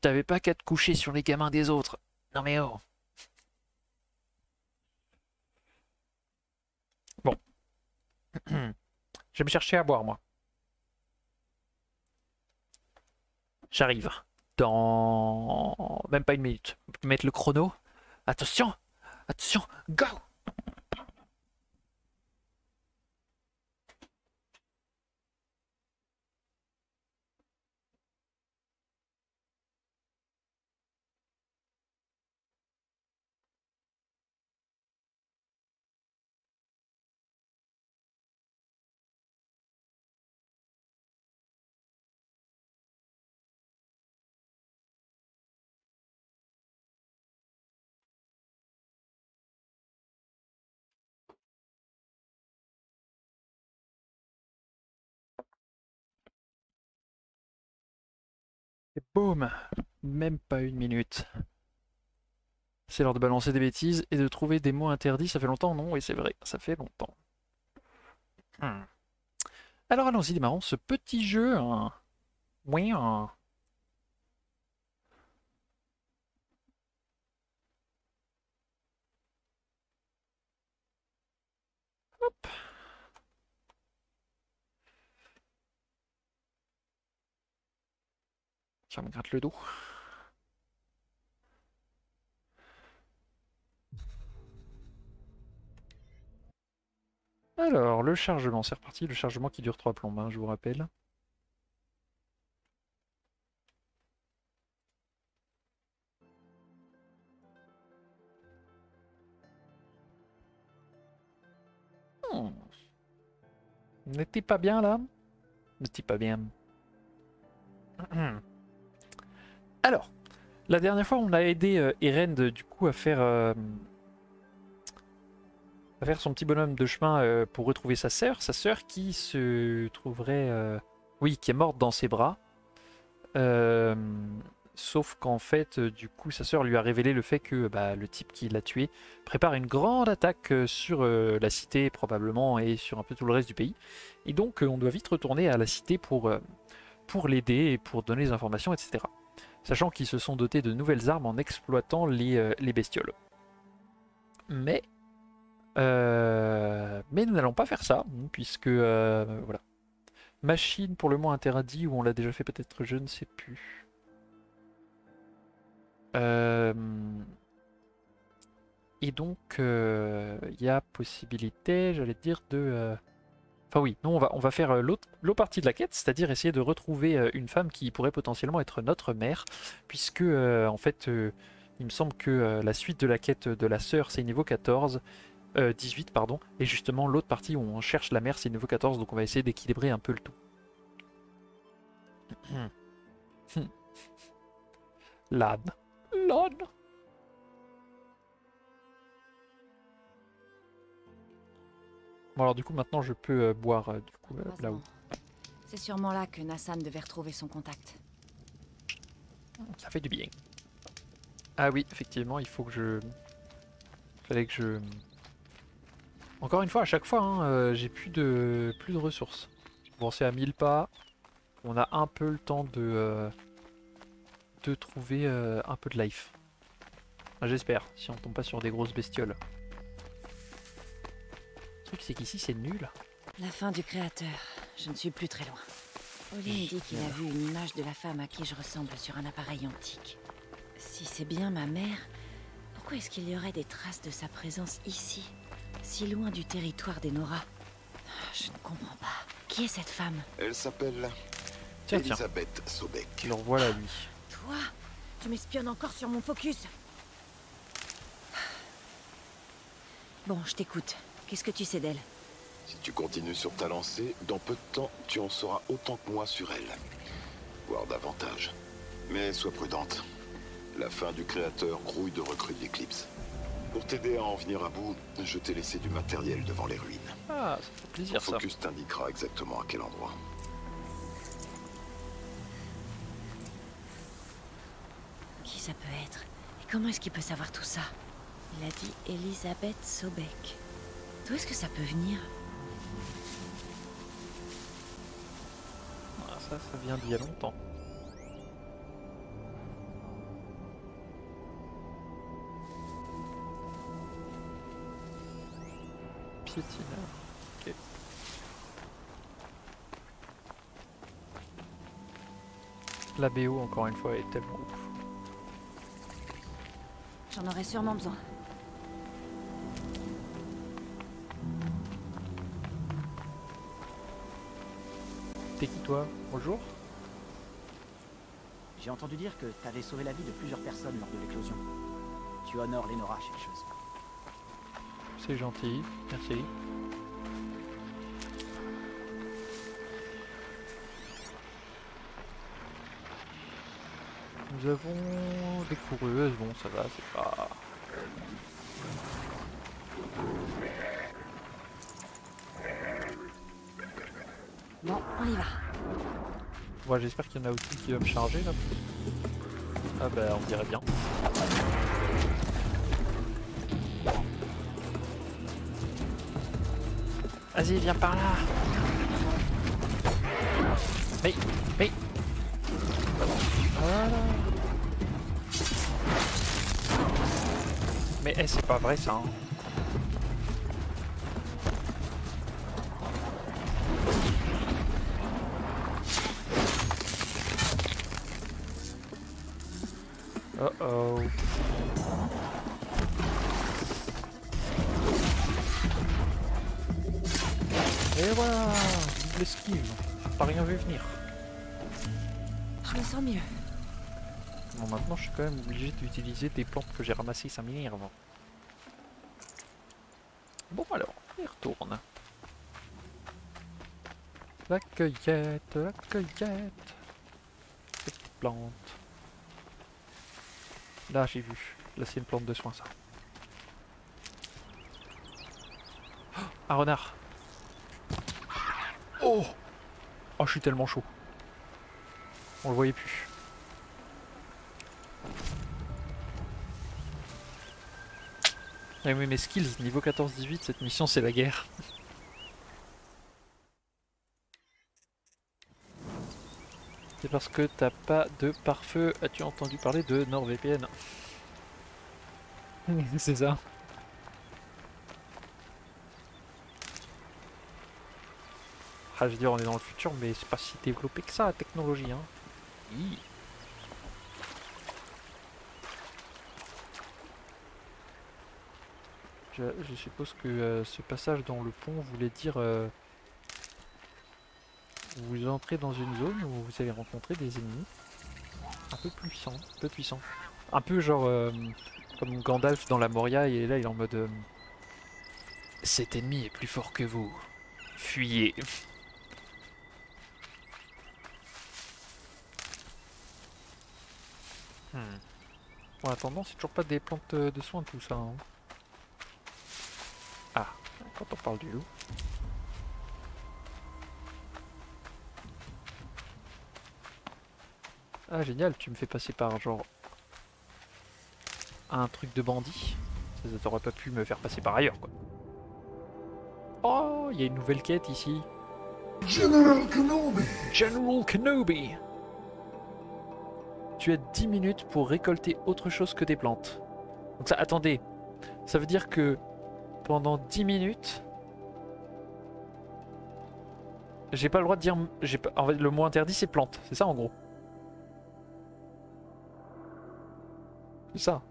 S1: T'avais pas qu'à te coucher sur les gamins des autres. Non mais oh. Bon. Je vais me chercher à boire, moi. J'arrive. Dans même pas une minute. On peut mettre le chrono. Attention, attention, go! Et boum! Même pas une minute. C'est l'heure de balancer des bêtises et de trouver des mots interdits. Ça fait longtemps, non? Oui, c'est vrai, ça fait longtemps. Hmm. Alors allons-y, démarrons ce petit jeu. Oui, hop, ça me gratte le dos. Alors, le chargement, c'est reparti. Le chargement qui dure 3 plombes, hein, je vous rappelle. Hmm. N'était pas bien là? N'était pas bien. Alors, la dernière fois, on a aidé Eren du coup à faire son petit bonhomme de chemin pour retrouver sa sœur qui se trouverait, oui, qui est morte dans ses bras. Euh, Sauf qu'en fait, du coup, sa sœur lui a révélé le fait que bah, le type qui l'a tué prépare une grande attaque sur la cité probablement et sur un peu tout le reste du pays. Et donc, on doit vite retourner à la cité pour l'aider et pour donner les informations, etc. Sachant qu'ils se sont dotés de nouvelles armes en exploitant les bestioles. Mais, mais nous n'allons pas faire ça, puisque voilà. Machine pour le moins interdit, ou on l'a déjà fait peut-être, je ne sais plus. Euh, et donc, il y a possibilité, j'allais dire, de... Enfin oui, nous on va faire l'autre partie de la quête, c'est-à-dire essayer de retrouver une femme qui pourrait potentiellement être notre mère, puisque en fait, il me semble que la suite de la quête de la sœur c'est niveau 14, 18 pardon, et justement l'autre partie où on cherche la mère c'est niveau 14, donc on va essayer d'équilibrer un peu le tout. Lan. Lan. Bon alors du coup maintenant je peux boire du coup là-haut.
S2: C'est sûrement là que Nassan devait retrouver son contact.
S1: Ça fait du bien. Ah oui, effectivement, il faut que je... Fallait que je... Encore une fois, à chaque fois, hein, j'ai plus de ressources. Bon, c'est à 1000 pas. On a un peu le temps de trouver un peu de life. Enfin, j'espère, si on tombe pas sur des grosses bestioles. Le truc, c'est qu'ici, c'est nul.
S2: La fin du créateur. Je ne suis plus très loin. Olin dit qu'il a vu une image de la femme à qui je ressemble sur un appareil antique. Si c'est bien ma mère, pourquoi est-ce qu'il y aurait des traces de sa présence ici, si loin du territoire des Nora? Je ne comprends pas. Qui est cette femme?
S3: Elle s'appelle
S1: Tiens.
S3: Elisabeth Sobek.
S1: Le revoilà, lui.
S2: Toi? Tu m'espionnes encore sur mon focus? Bon, je t'écoute. Qu'est-ce que tu sais d'elle?
S3: Si tu continues sur ta lancée, dans peu de temps, tu en sauras autant que moi sur elle. Voire davantage. Mais sois prudente. La fin du créateur grouille de recrues d'Eclipse. Pour t'aider à en venir à bout, je t'ai laissé du matériel devant les ruines.
S1: Ah, ça fait plaisir,
S3: Ton
S1: ça.
S3: focus t'indiquera exactement à quel endroit.
S2: Qui ça peut être? Et comment est-ce qu'il peut savoir tout ça? Il a dit Elisabeth Sobek. D'où est-ce que ça peut venir?
S1: Ah, ça vient d'il y a longtemps. Piétineur. Ok. La BO, encore une fois, est tellement ouf.
S2: J'en aurais sûrement besoin.
S1: T'es qui, toi? Bonjour.
S4: J'ai entendu dire que t'avais sauvé la vie de plusieurs personnes lors de l'éclosion. Tu honores les Nora, chercheuse.
S1: C'est gentil, merci. Nous avons des coureuses, bon ça va, c'est pas...
S2: Bon, on y va.
S1: Bon, j'espère qu'il y en a aussi qui va me charger là. Ah bah on dirait bien. Vas-y, viens par là. Mais, mais. Voilà. Mais c'est pas vrai ça. Hein. Oh oh. Et voilà, double esquive. Pas rien vu venir.
S2: Je me sens mieux.
S1: Bon, maintenant je suis quand même obligé d'utiliser des plantes que j'ai ramassées 5 minutes avant. Bon alors, on y retourne. La cueillette, la cueillette. Petite plante. Là j'ai vu. Là c'est une plante de soin ça. Oh, un renard. Oh. Oh je suis tellement chaud. On le voyait plus. Ah oui, mes skills, niveau 14-18, cette mission c'est la guerre. C'est parce que t'as pas de pare-feu. As-tu entendu parler de NordVPN? C'est ça. Ah, je veux dire, on est dans le futur, mais c'est pas si développé que ça, la technologie. Hein. Hi. Je suppose que ce passage dans le pont voulait dire vous entrez dans une zone où vous allez rencontrer des ennemis un peu puissants, un peu genre comme Gandalf dans la Moria et là il est en mode cet ennemi est plus fort que vous, fuyez. En attendant, c'est toujours pas des plantes de soins tout ça. Hein. Ah, quand on parle du loup. Ah génial, tu me fais passer par genre un truc de bandit. Ça t'aurait pas pu me faire passer par ailleurs quoi. Oh, il y a une nouvelle quête ici.
S5: General Kenobi.
S1: General Kenobi. Tu as 10 minutes pour récolter autre chose que des plantes. Donc ça, attendez, ça veut dire que pendant 10 minutes, j'ai pas le droit de dire... En fait, le mot interdit c'est plante, c'est ça en gros. C'est ça.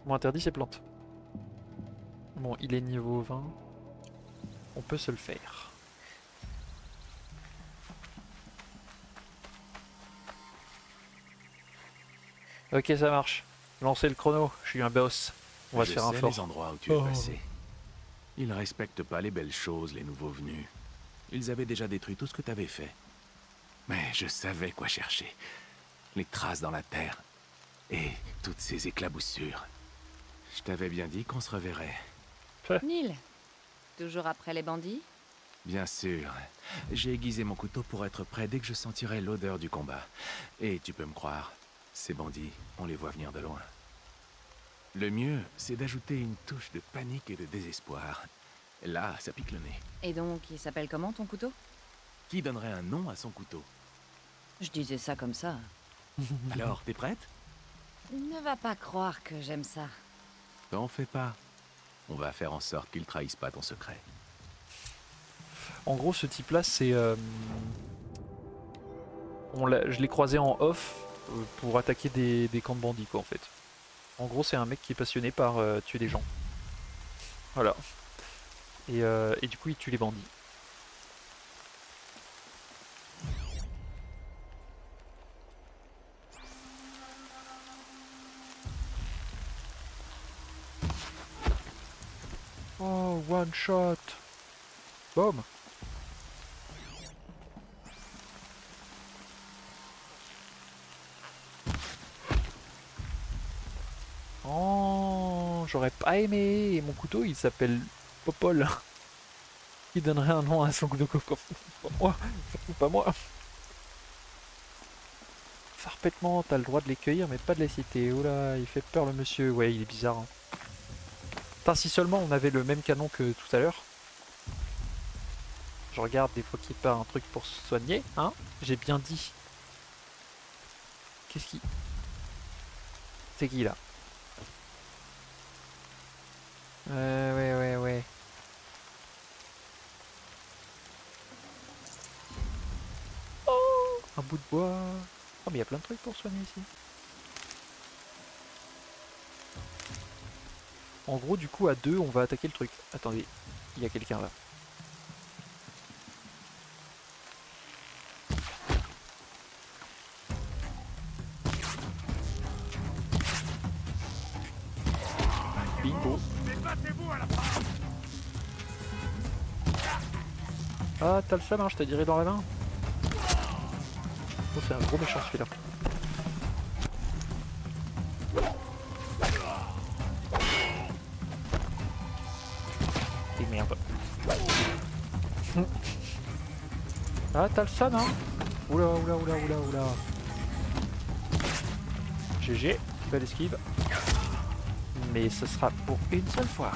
S1: Le mot interdit c'est plante. Bon, il est niveau 20. On peut se le faire. Ok, ça marche. Lancez le chrono, je suis un boss. On va se faire un fort.
S6: Les endroits où tu es passé. Ils respectent pas les belles choses, les nouveaux venus. Ils avaient déjà détruit tout ce que t'avais fait. Mais je savais quoi chercher. Les traces dans la terre. Et toutes ces éclaboussures. Je t'avais bien dit qu'on se reverrait.
S2: Neil, toujours après les bandits?
S6: Bien sûr. J'ai aiguisé mon couteau pour être prêt dès que je sentirai l'odeur du combat. Et tu peux me croire, ces bandits, on les voit venir de loin. Le mieux, c'est d'ajouter une touche de panique et de désespoir. Là, ça pique le nez.
S2: Et donc, il s'appelle comment ton couteau?
S6: Qui donnerait un nom à son couteau?
S2: Je disais ça comme ça.
S6: Alors, t'es prête?
S2: Ne va pas croire que j'aime ça.
S6: T'en fais pas. On va faire en sorte qu'il trahisse pas ton secret.
S1: En gros, ce type-là, c'est... je l'ai croisé en off pour attaquer des camps de bandits, quoi, en fait. En gros, c'est un mec qui est passionné par tuer des gens. Voilà. Et du coup, il tue les bandits. Oh, one shot. Boom. Oh, j'aurais pas aimé. Et mon couteau, il s'appelle Popol. Il donnerait un nom à son couteau. Pas moi, surtout pas moi. Parfaitement, t'as le droit de les cueillir, mais pas de les citer. Oula, il fait peur le monsieur. Ouais, il est bizarre. Hein. Putain, si seulement on avait le même canon que tout à l'heure. Je regarde des fois qu'il n'y a pas un truc pour se soigner, hein. J'ai bien dit. Qu'est-ce qui... C'est qui là? Ouais. Oh, un bout de bois. Oh, mais il y a plein de trucs pour soigner ici. En gros, du coup, à deux, on va attaquer le truc. Attendez, il y a quelqu'un là. Bingo. Ah, t'as le seum, hein, je te dirai dans la main. Oh, c'est un gros méchant celui-là. Et merde. Ah, t'as le seum, hein. Oula. GG, belle esquive. Mais ce sera pour une seule fois.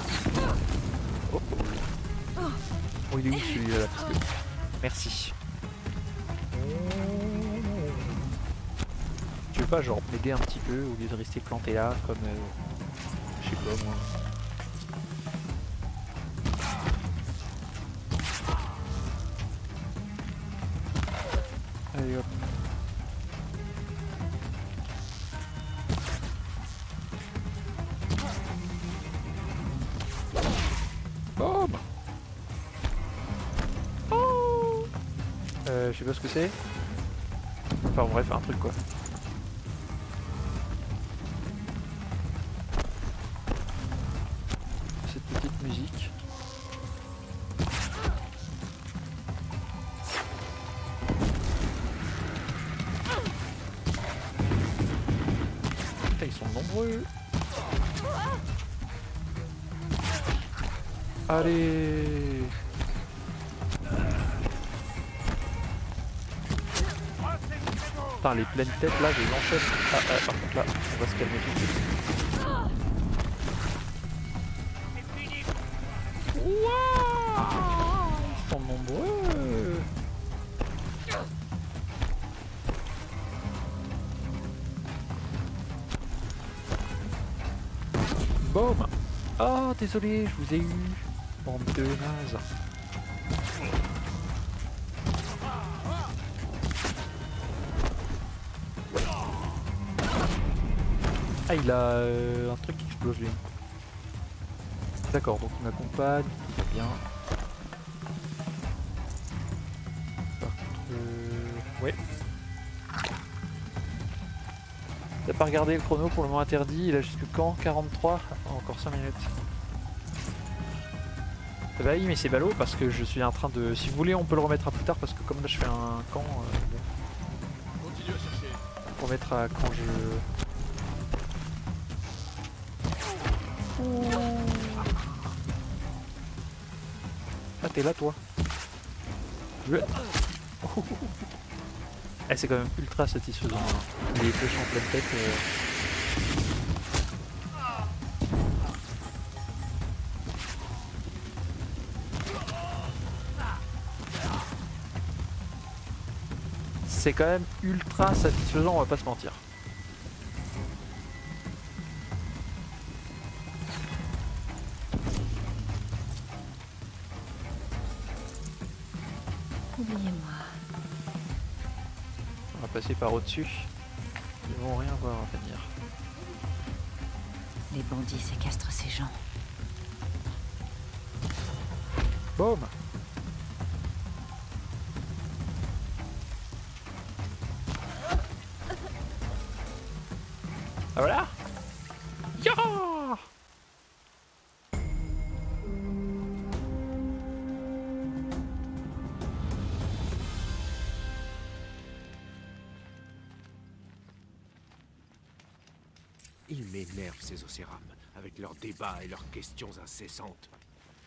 S1: Oh, il est où celui-là? Parce que... Merci. Tu veux pas genre m'aider un petit peu au lieu de rester planté là comme... je sais pas moi. Allez hop. Boum. Oh. Je sais pas ce que c'est. Enfin bref, un truc quoi. Cette petite musique. Putain, ils sont nombreux. Allez. Putain, les pleines têtes là, je les enchaîne. Par contre là, on va se calmer tout de suite. Wouah, ils sont nombreux. Boum. Oh, désolé, je vous ai eu. Bande de nazes. Ah, il a un truc qui explose lui. D'accord, donc il m'accompagne, tout va bien. Par contre, ouais. T'as pas regardé le chrono pour le moment interdit, il a jusque quand? 43? Encore 5 minutes. Bah oui, mais c'est ballot parce que je suis en train de... Si vous voulez, on peut le remettre à plus tard parce que comme là je fais un camp...
S6: Continue à chercher.
S1: Pour mettre à quand je... Ah, t'es là toi. Eh, c'est quand même ultra satisfaisant. Hein. Les flèches en pleine tête. C'est quand même ultra satisfaisant, on va pas se mentir.
S2: Oubliez-moi.
S1: On va passer par au-dessus. Ils vont rien voir à venir.
S2: Les bandits séquestrent ces gens.
S1: Boum. Ah voilà. Ya.
S6: Ils m'énervent ces Océrames, avec leurs débats et leurs questions incessantes.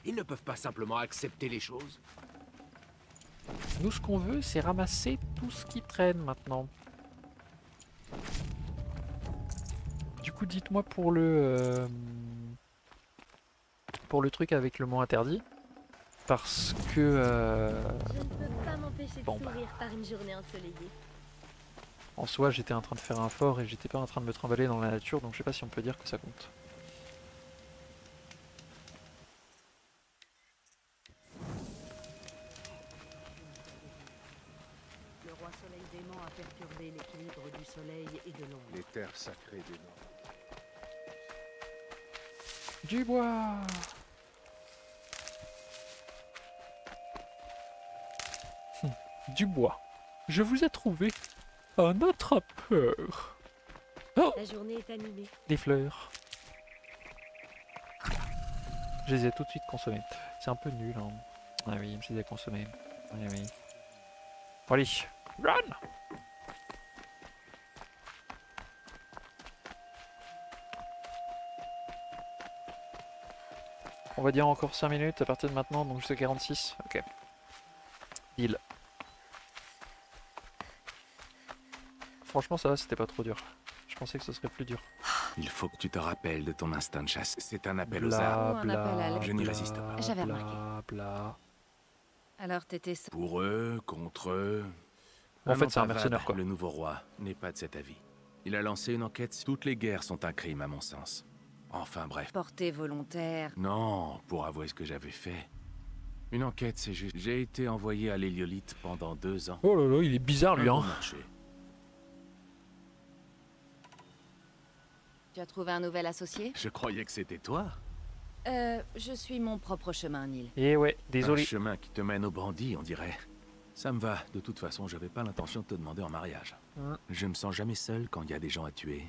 S6: Ils ne peuvent pas simplement accepter les choses.
S1: Nous, ce qu'on veut, c'est ramasser tout ce qui traîne maintenant. Du coup, dites-moi pour le truc avec le mot interdit. Parce que...
S7: Je ne peux pas m'empêcher de
S1: Bon, bah.
S7: sourire par une journée ensoleillée.
S1: En soi, j'étais en train de faire un fort et j'étais pas en train de me trimballer dans la nature, donc je sais pas si on peut dire que ça compte.
S8: Le roi soleil dément a perturbé l'équilibre du soleil et de l'ombre.
S5: Les terres sacrées des morts.
S1: Du bois! Du bois. Je vous ai trouvé un attrapeur. Oh!
S7: La journée est animée.
S1: Des fleurs. Je les ai tout de suite consommées. C'est un peu nul, hein. Ah oui, je les ai consommées. Ah oui. Bon, allez, run! On va dire encore 5 minutes à partir de maintenant, donc jusqu'à 46. Ok. Deal. Franchement, ça va, c'était pas trop dur. Je pensais que ce serait plus dur.
S6: Il faut que tu te rappelles de ton instinct de chasse. C'est un appel aux armes.
S2: Oh, un appel à l'aide.
S6: Je n'y résiste pas.
S2: J'avais remarqué.
S1: Bla.
S2: Alors t'étais...
S6: Pour eux, contre eux...
S1: En fait, c'est un
S6: Pavad,
S1: mercenaire, quoi.
S6: Le nouveau roi n'est pas de cet avis. Il a lancé une enquête. Toutes les guerres sont un crime, à mon sens. Enfin, bref.
S2: porté volontaire.
S6: Non, pour avouer ce que j'avais fait. Une enquête, c'est juste... J'ai été envoyé à l'héliolite pendant 2 ans.
S1: Oh là là, il est bizarre, lui,
S6: Un
S1: hein.
S6: bon marché.
S2: Tu as trouvé un nouvel associé?
S6: Je croyais que c'était toi.
S2: Je suis mon propre chemin, Neil.
S1: Et ouais,
S6: Un
S1: désolé.
S6: chemin qui te mène au bandit, on dirait. Ça me va. De toute façon, j'avais pas l'intention de te demander en mariage. Je me sens jamais seul quand il y a des gens à tuer.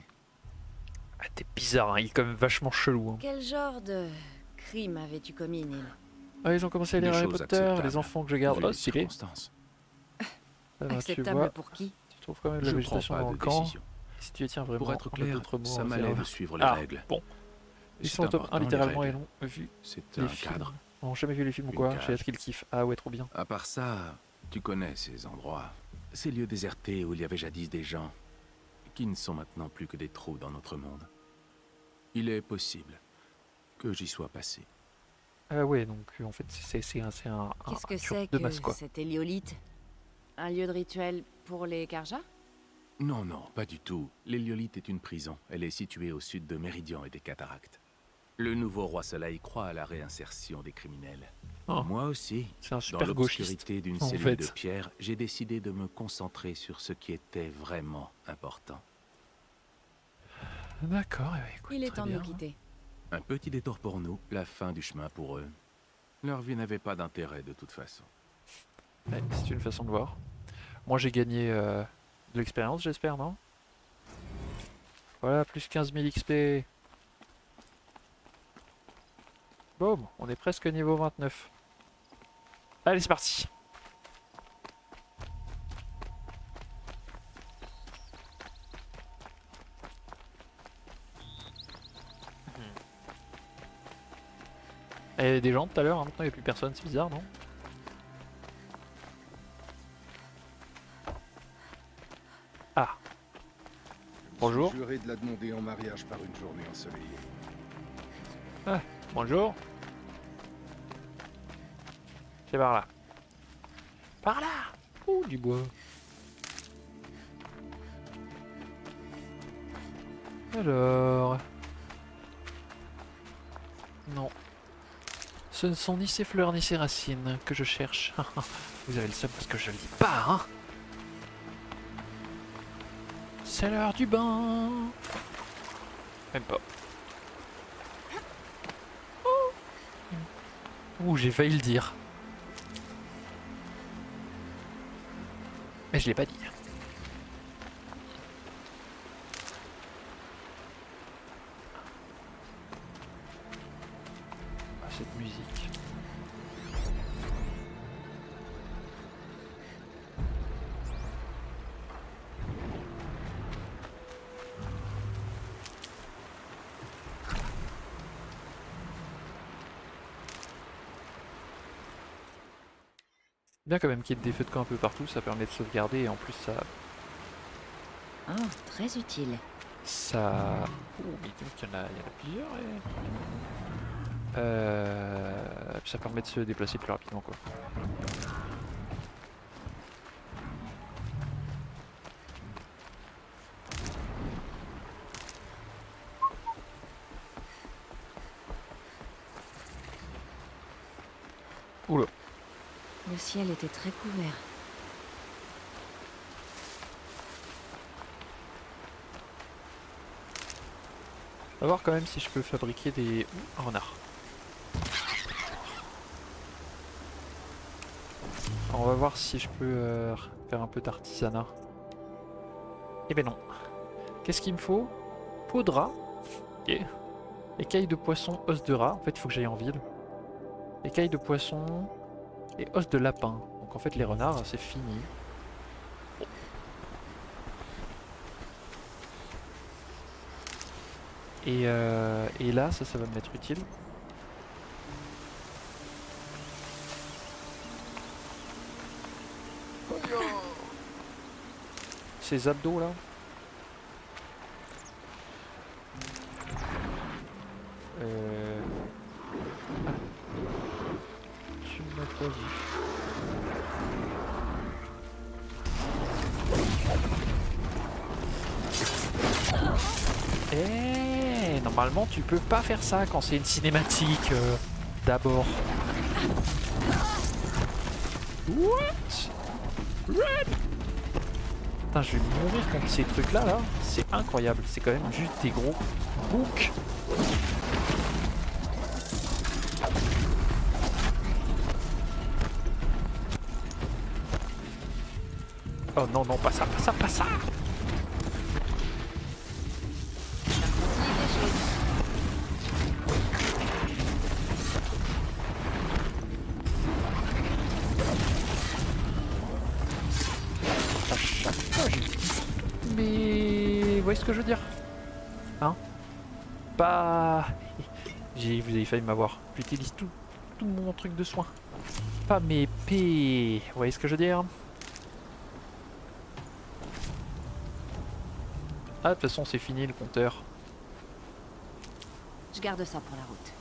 S1: Ah, t'es bizarre, hein. Il est quand même vachement chelou, hein.
S2: Quel genre de crime avais-tu commis, Neil?
S1: Ah, ils ont commencé à lire
S6: Des
S1: Harry
S6: choses
S1: Potter,
S6: acceptables,
S1: les enfants que je garde.
S6: vu
S1: Oh,
S6: les
S1: stylé.
S6: circonstances.
S1: Ah, bah, tu
S2: Acceptable
S1: vois,
S2: pour qui?
S1: tu trouves quand même de la
S6: Je prends
S1: végétation
S6: pas
S1: dans
S6: de
S1: le camp.
S6: décision.
S1: Si tu y tiens vraiment,
S6: Pour être
S1: en
S6: clair,
S1: d'autres mots,
S6: ça
S1: on va
S6: m'allait
S1: dire-
S6: de suivre les
S1: Ah,
S6: règles.
S1: bon. Ils
S6: C'est
S1: sont au top 1
S6: important, les
S1: littéralement et
S6: règles.
S1: non vu
S6: C'est
S1: les
S6: un
S1: films.
S6: cadre.
S1: On n'a jamais vu les films ou
S6: Une
S1: quoi,
S6: cage.
S1: j'ai hâte qu'ils kiffent. Ah ouais, trop bien.
S6: À part ça, tu connais ces endroits. Ces lieux désertés où il y avait jadis des gens, qui ne sont maintenant plus que des trous dans notre monde. Il est possible que j'y sois passé.
S1: Ah ouais, donc en fait c'est un
S2: Qu'est-ce que
S1: un
S2: c'est
S1: de
S2: que
S1: masse, quoi.
S2: cet héliolite? Un lieu de rituel pour les Karja?
S6: Non, non, pas du tout. L'héliolite est une prison. Elle est située au sud de Méridian et des Cataractes. Le nouveau roi Soleil croit à la réinsertion des criminels.
S1: Oh.
S6: Moi aussi.
S1: C'est un
S6: Dans
S1: super gauchiste.
S6: l'obscurité d'une
S1: en
S6: cellule
S1: fait.
S6: de pierre, j'ai décidé de me concentrer sur ce qui était vraiment important.
S1: D'accord, eh ben, écoute,
S2: Il est
S1: très
S2: temps de
S1: bien.
S2: nous quitter.
S6: Un petit détour pour nous, la fin du chemin pour eux. Leur vie n'avait pas d'intérêt de toute façon.
S1: Ouais, c'est une façon de voir. Moi j'ai gagné de l'expérience, j'espère, non? Voilà, plus 15 000 XP. Boum, on est presque niveau 29. Allez, c'est parti. Il y avait des gens tout à l'heure, hein, maintenant il n'y a plus personne, c'est bizarre, non? Ah. Bonjour.
S5: Je me suis juré de la demander en mariage par une journée ensoleillée.
S1: Bonjour. C'est par là. Par là. Ouh, du bois. Alors... Non. Ce ne sont ni ces fleurs ni ces racines que je cherche. Vous avez le seum parce que je lis pas, hein. C'est l'heure du bain. Même pas. Ouh, j'ai failli le dire. Mais je l'ai pas dit. Ah, cette musique. Bien quand même qu'il y ait des feux de camp un peu partout, ça permet de sauvegarder et en plus ça...
S2: Oh, très utile.
S1: Ça... Oh, mais donc il y en a plusieurs et... Ça permet de se déplacer plus rapidement quoi. Oula.
S2: Le ciel était très couvert.
S1: On va voir quand même si je peux fabriquer des... Ouh, un renard. Alors, on va voir si je peux faire un peu d'artisanat. Eh ben non. Qu'est-ce qu'il me faut? Peau de rat. Ok. Écailles de poisson, os de rat. En fait, il faut que j'aille en ville. Écailles de poisson et os de lapin. Donc en fait, les renards, c'est fini. Et là, ça va m'être utile. Ces abdos là. Ah. Tu m'as pas vu. Eh, normalement tu peux pas faire ça quand c'est une cinématique d'abord. What? Putain, je vais mourir contre ces trucs là, c'est incroyable, c'est quand même juste des gros boucs. Oh non, non, pas ça, pas ça, pas ça. Mais... Vous voyez ce que je veux dire? Hein? Pas... Vous avez failli m'avoir. J'utilise tout mon truc de soin. Pas mes épée. Vous voyez ce que je veux dire? Ah, de toute façon, c'est fini le compteur.
S2: Je garde ça pour la route.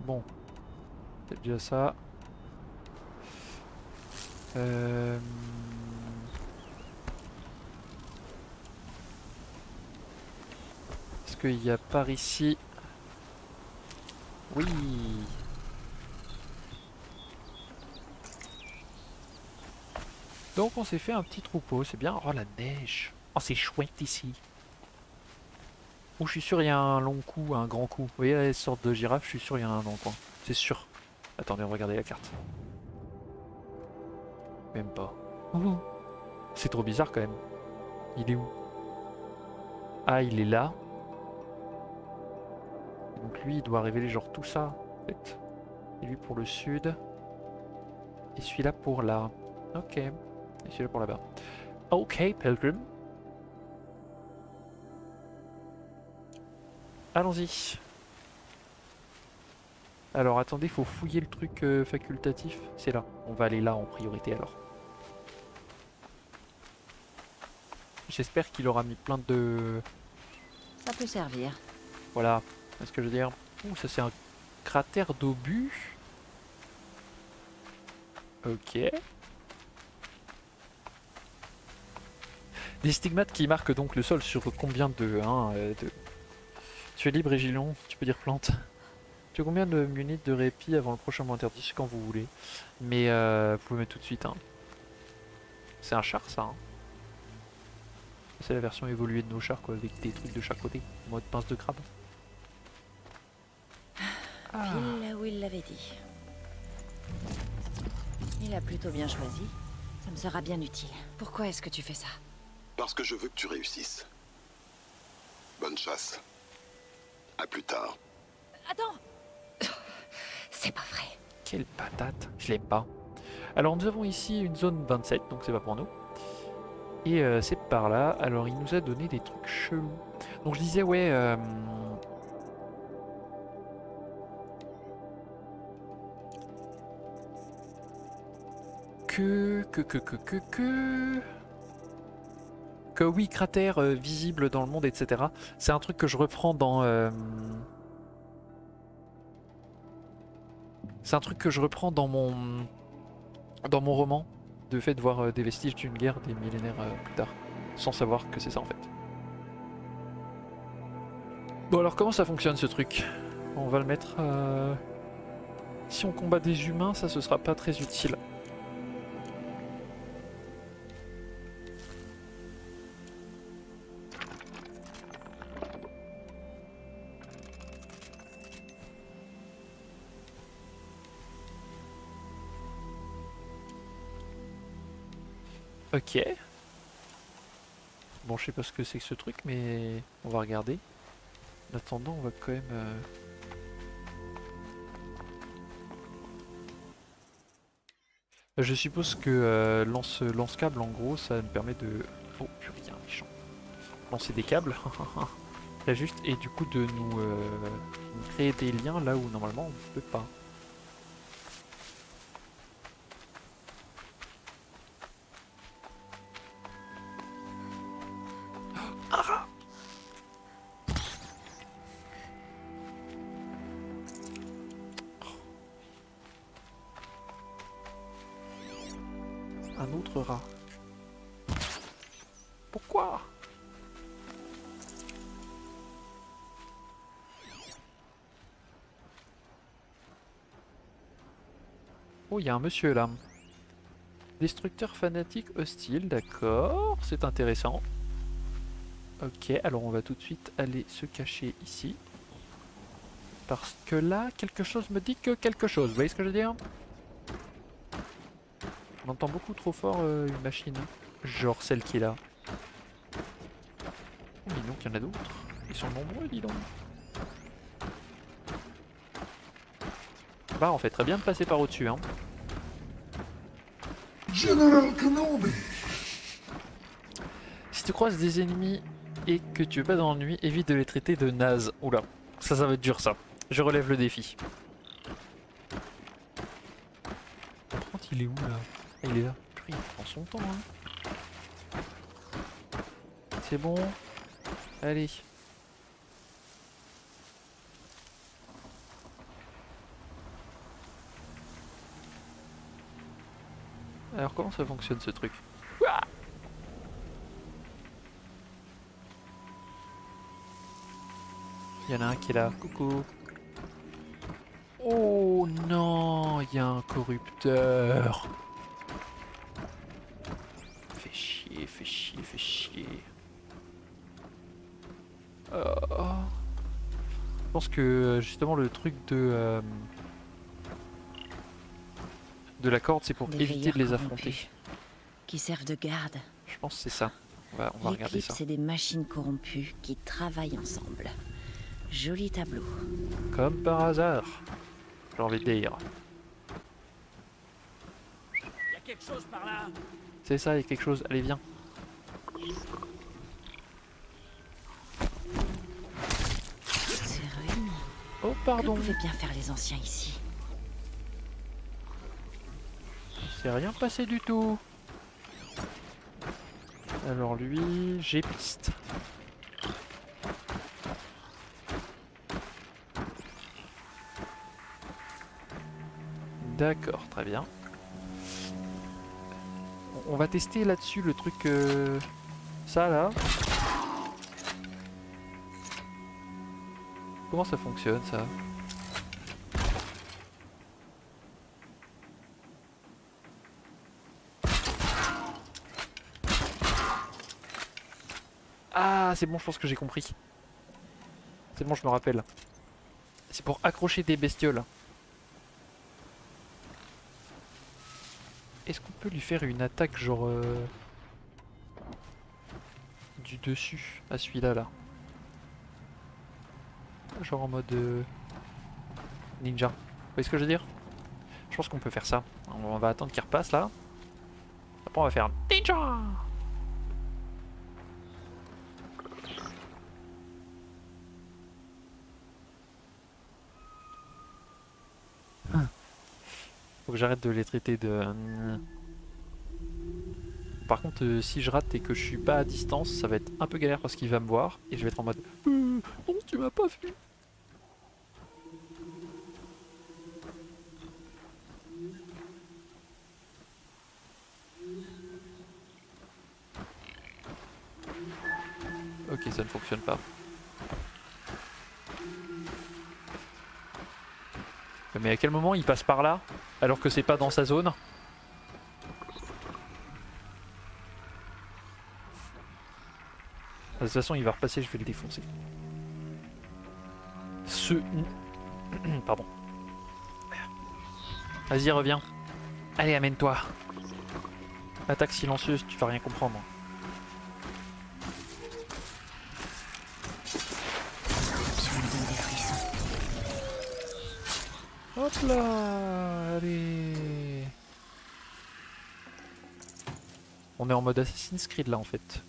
S1: Bon. C'est déjà ça. Est-ce qu'il y a par ici? Oui. Donc on s'est fait un petit troupeau, c'est bien. Oh la neige. Oh c'est chouette ici. Oh je suis sûr il y a un long cou, un grand cou. Vous voyez la sorte de girafe, je suis sûr il y a un dans le coin. C'est sûr. Attendez, on va regarder la carte. Même pas. Oh. C'est trop bizarre quand même. Il est où? Ah il est là. Donc lui il doit révéler genre tout ça en fait. Et lui pour le sud. Et celui-là pour là. Ok. Et celui-là pour là-bas. Ok Pilgrim. Allons-y. Alors attendez, faut fouiller le truc facultatif. C'est là. On va aller là en priorité alors. J'espère qu'il aura mis plein de...
S2: Ça peut servir.
S1: Voilà. C'est ce que je veux dire. Ouh, ça c'est un cratère d'obus. Ok. Des stigmates qui marquent donc le sol sur combien de... Tu es libre et Gilon, tu peux dire plante. Tu as combien de minutes de répit avant le prochain mot interdit quand vous voulez. Mais vous pouvez mettre tout de suite. Hein. C'est un char ça. Hein. C'est la version évoluée de nos chars quoi, avec des trucs de chaque côté. Mode pince de crabe.
S2: Pile là où il l'avait dit. Il a plutôt bien choisi. Ça me sera bien utile. Pourquoi est-ce que tu fais ça?
S3: Parce que je veux que tu réussisses. Bonne chasse. À plus tard.
S2: Attends. C'est pas vrai.
S1: Quelle patate, je l'aime pas. Alors nous avons ici une zone 27, donc c'est pas pour nous. Et c'est par là, alors il nous a donné des trucs chelous. Donc je disais ouais... Que oui, cratère visible dans le monde, etc. C'est un truc que je reprends dans... C'est un truc que je reprends dans mon roman. De fait de voir des vestiges d'une guerre des millénaires plus tard. Sans savoir que c'est ça en fait. Bon alors comment ça fonctionne ce truc? On va le mettre... Si on combat des humains, ça ce sera pas très utile. Ok. Bon, je sais pas ce que c'est que ce truc, mais on va regarder. En attendant, on va quand même... Je suppose que lance-câble, en gros, ça me permet de... Oh, purée, il y a un méchant. Lancer des câbles. Là juste, et du coup de nous créer des liens là où normalement on ne peut pas. Un autre rat. Pourquoi? Oh, il y a un monsieur là. Destructeur fanatique hostile, d'accord, c'est intéressant. Ok, alors on va tout de suite aller se cacher ici. Parce que là, quelque chose me dit que quelque chose, vous voyez ce que je veux dire? On entend beaucoup trop fort une machine, genre celle qui est là. Oh, dis donc, il y en a d'autres. Ils sont nombreux, dis donc. Bah, on fait très bien de passer par au-dessus, hein.
S5: Général Kenobi!
S1: Si tu croises des ennemis et que tu veux pas dans l'ennui, évite de les traiter de nazes. Oula, ça va être dur ça. Je relève le défi. Par contre, il est où là? Ah, il est là. Purée, il prend son temps, hein. C'est bon. Allez. Alors comment ça fonctionne ce truc? Il y en a un qui est là. Coucou. Oh non, il y a un corrupteur. Fais chier, fais chier, fais chier. Je pense que justement le truc de la corde, c'est pour
S2: Des
S1: éviter de les
S2: veilleurs
S1: affronter.
S2: corrompus, qui servent de garde.
S1: Je pense que c'est ça. On va regarder
S2: L'éclipse,
S1: ça.
S2: c'est des machines corrompues qui travaillent ensemble. Joli tableau.
S1: Comme par hasard, j'ai envie de dire.
S4: Y a quelque chose par là.
S1: C'est ça, il y a quelque chose. Allez, viens.
S2: C'est ruine.
S1: Oh,
S2: Que
S1: pardon.
S2: pouvaient bien faire les anciens ici?
S1: C'est rien passé du tout. Alors lui, j'ai piste. D'accord, très bien. On va tester là-dessus le truc... ça là. Comment ça fonctionne ça? Ah, c'est bon, je pense que j'ai compris. C'est bon, je me rappelle. C'est pour accrocher des bestioles. Est-ce qu'on peut lui faire une attaque genre... du dessus à celui-là là? Genre en mode... ninja. Vous voyez ce que je veux dire? Je pense qu'on peut faire ça. On va attendre qu'il repasse là. Après on va faire ninja. Faut que j'arrête de les traiter de... par contre, si je rate et que je suis pas à distance, ça va être un peu galère parce qu'il va me voir et je vais être en mode non, tu m'as pas vu. Ok, ça ne fonctionne pas. Mais à quel moment il passe par là alors que c'est pas dans sa zone? De toute façon, il va repasser, je vais le défoncer. Pardon. Vas-y, reviens. Allez, amène-toi. Attaque silencieuse, tu vas rien comprendre.
S2: Ça me donne des frissons.
S1: Hop là, allez. On est en mode Assassin's Creed là en fait.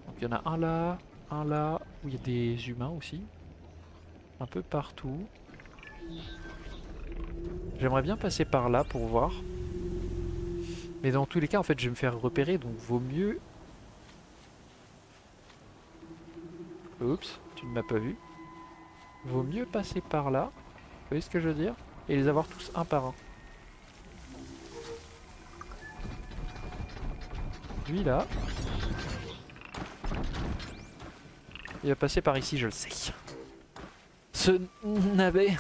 S1: Donc il y en a un là, où il y a des humains aussi. Un peu partout. J'aimerais bien passer par là pour voir. Mais dans tous les cas en fait je vais me faire repérer donc vaut mieux... Oups, tu ne m'as pas vu. Vaut mieux passer par là, vous voyez ce que je veux dire? Et les avoir tous un par un. Lui là. Il va passer par ici, je le sais. Ce navet.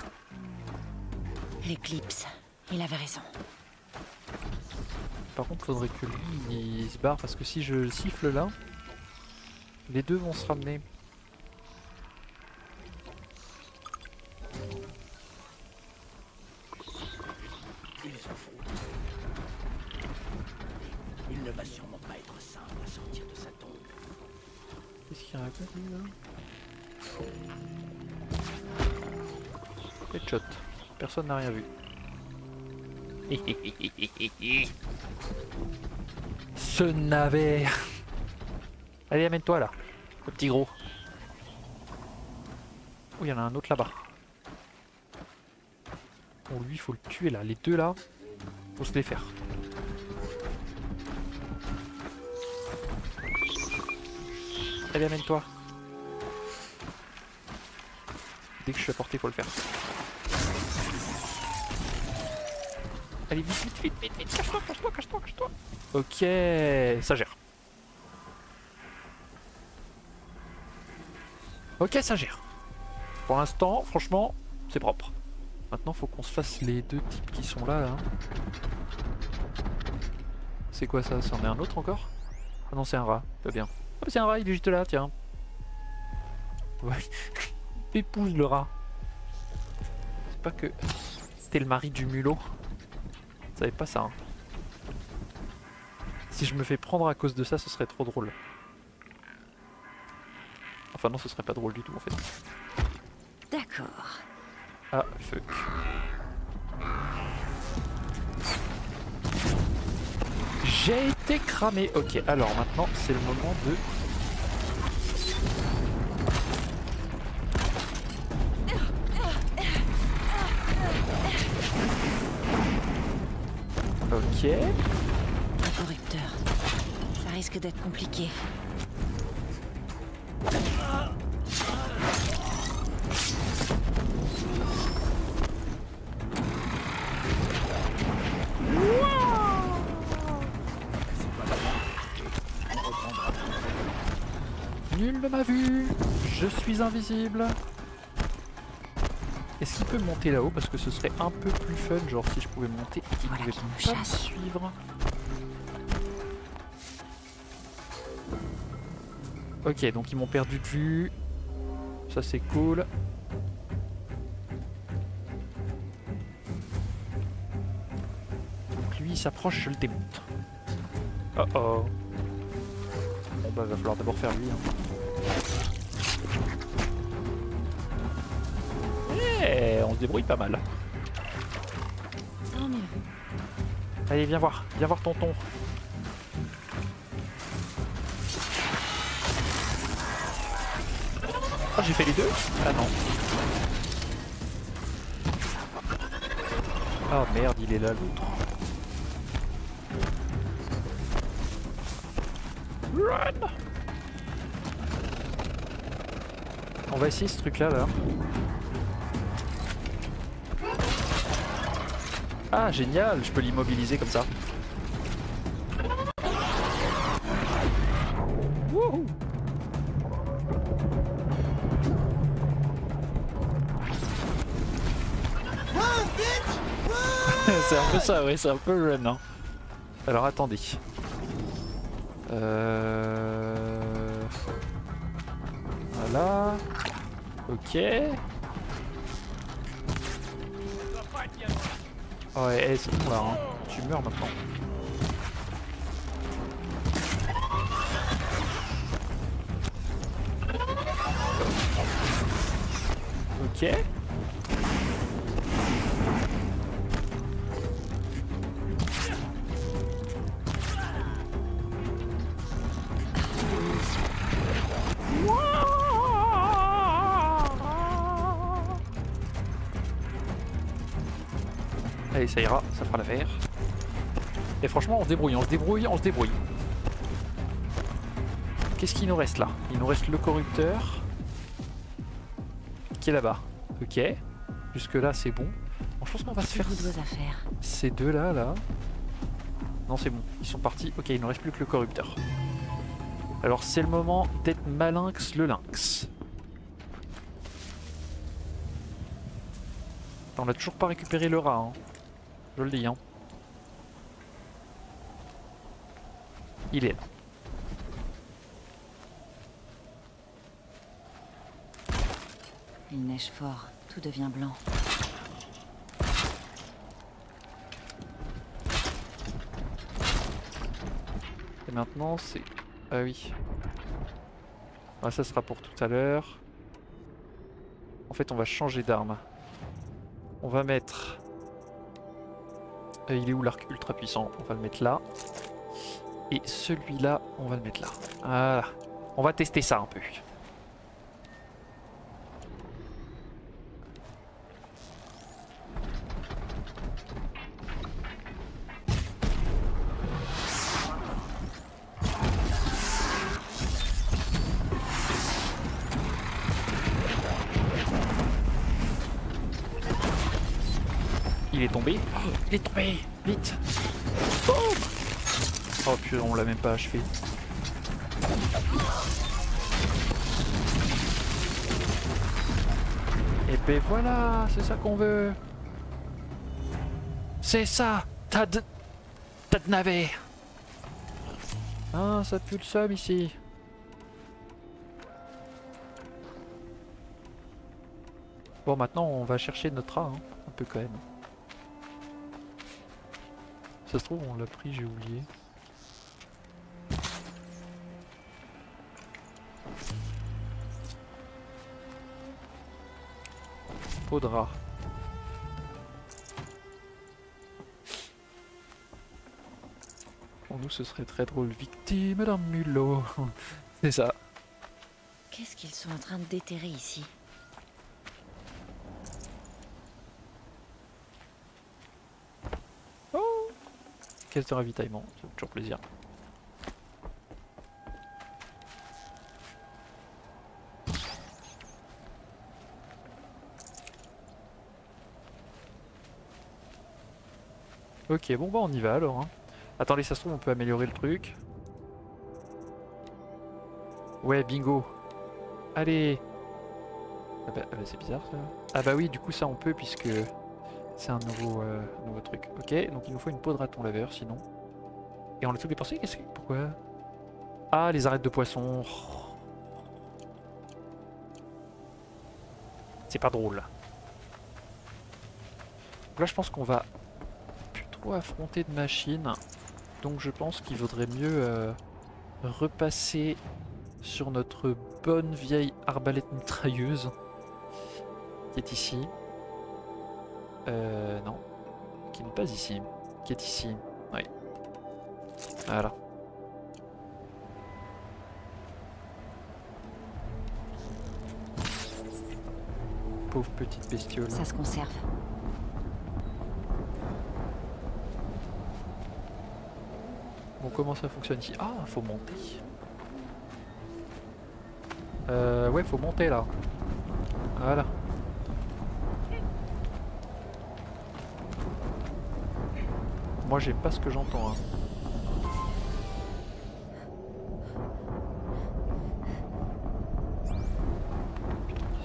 S2: L'éclipse, il avait raison.
S1: Par contre, faudrait que lui il se barre parce que si je le siffle là, les deux vont se ramener.
S4: Il s'en fout. Il ne va sûrement pas être simple à sortir de sa tombe.
S1: Qu'est-ce qu'il raconte lui là? Headshot. Personne n'a rien vu. Ce navet. Allez, amène-toi là, le petit gros. Oh, il y en a un autre là-bas. Bon, lui, il faut le tuer là. Les deux là, faut se les faire. Allez, amène-toi. Dès que je suis à portée, faut le faire. Allez, vite, cache-toi. Ok, ça gère. Ok, ça gère. Pour l'instant, franchement, c'est propre. Maintenant, faut qu'on se fasse les deux types qui sont là. Hein. C'est quoi ça? C'en est un autre encore? Ah non, c'est un rat. Pas bien. Ah, c'est un rat, il est juste là, tiens. Ouais. Épouse le rat. C'est pas que t'es le mari du mulot. Vous savez pas ça, hein. Si je me fais prendre à cause de ça, ce serait trop drôle. Enfin non, ce serait pas drôle du tout en fait.
S2: D'accord.
S1: Ah, fuck. J'ai été cramé. Ok, alors maintenant, c'est le moment de... Ok.
S2: Un corrupteur. Ça risque d'être compliqué.
S1: Nul ne m'a vu. Je suis invisible. Est-ce qu'il peut monter là-haut? Parce que ce serait un peu plus fun, genre si je pouvais monter et qu'il
S2: Voilà
S1: pouvait
S2: qui nous
S1: pas me
S2: chasse.
S1: suivre. Ok, donc ils m'ont perdu de vue. Ça c'est cool. Donc lui il s'approche, je le démonte. Oh oh. Bon bah va falloir d'abord faire lui. Hein. Eh, on se débrouille pas mal.
S2: Tant mieux.
S1: Allez, viens voir tonton. Ah, j'ai fait les deux? Ah non. Ah merde, il est là l'autre. Run! On va essayer ce truc là. Ah génial, je peux l'immobiliser comme ça. Wouhou! C'est un peu ça, ouais, c'est un peu run. Hein. Alors attendez. Voilà. Ok. Oh, ouais, c'est bon là, hein. Tu meurs maintenant. Ok. Allez, ça ira, ça fera l'affaire. Et franchement, on se débrouille, on se débrouille, on se débrouille. Qu'est-ce qu'il nous reste là? Il nous reste le corrupteur. Qui est là-bas. Ok. Jusque là, c'est bon. Bon, je pense qu'on va se faire ces deux là, là. Non, c'est bon. Ils sont partis. Ok, il ne reste plus que le corrupteur. Alors, c'est le moment d'être malinx le lynx. On n'a toujours pas récupéré le rat, hein. Je le dis, hein. Il est là.
S2: Il neige fort, tout devient blanc.
S1: Et maintenant c'est... Ah oui. Ah, ça sera pour tout à l'heure. En fait on va changer d'arme. On va mettre... il est où l'arc ultra puissant? On va le mettre là. Et celui-là, on va le mettre là. Voilà. On va tester ça un peu. Il est tombé. Oh, il est tombé. Vite. Boum. Oh purée, on l'a même pas achevé. Et ben voilà, c'est ça qu'on veut. C'est ça. T'as de navet. Ah, ça pue le somme ici. Bon, maintenant on va chercher notre rat, hein. Un peu quand même. Ça se trouve, on l'a pris, j'ai oublié. Peau de rat. Pour nous, ce serait très drôle. Victime d'un mulot. C'est ça.
S2: Qu'est-ce qu'ils sont en train de déterrer ici?
S1: Oh, caisse de ravitaillement, ça fait toujours plaisir. Ok, bon bah on y va alors. Hein. Attendez, ça se trouve on peut améliorer le truc. Ouais, bingo. Allez. Ah bah c'est bizarre ça. Ah bah oui, du coup ça on peut puisque c'est un nouveau truc. Ok, donc il nous faut une peau de raton laveur sinon. Et on a tout dépensé, qu'est-ce que... Pourquoi? Ah, les arêtes de poisson. C'est pas drôle. Donc là je pense qu'on va plus trop affronter de machines. Donc je pense qu'il vaudrait mieux repasser sur notre bonne vieille arbalète mitrailleuse qui est ici. Non, qui n'est pas ici, qui est ici. Oui. Voilà. Pauvre petite bestiole.
S2: Ça se conserve.
S1: Bon, comment ça fonctionne ici? Ah, faut monter. Ouais, faut monter là. Voilà. Moi, j'aime pas ce que j'entends. Hein.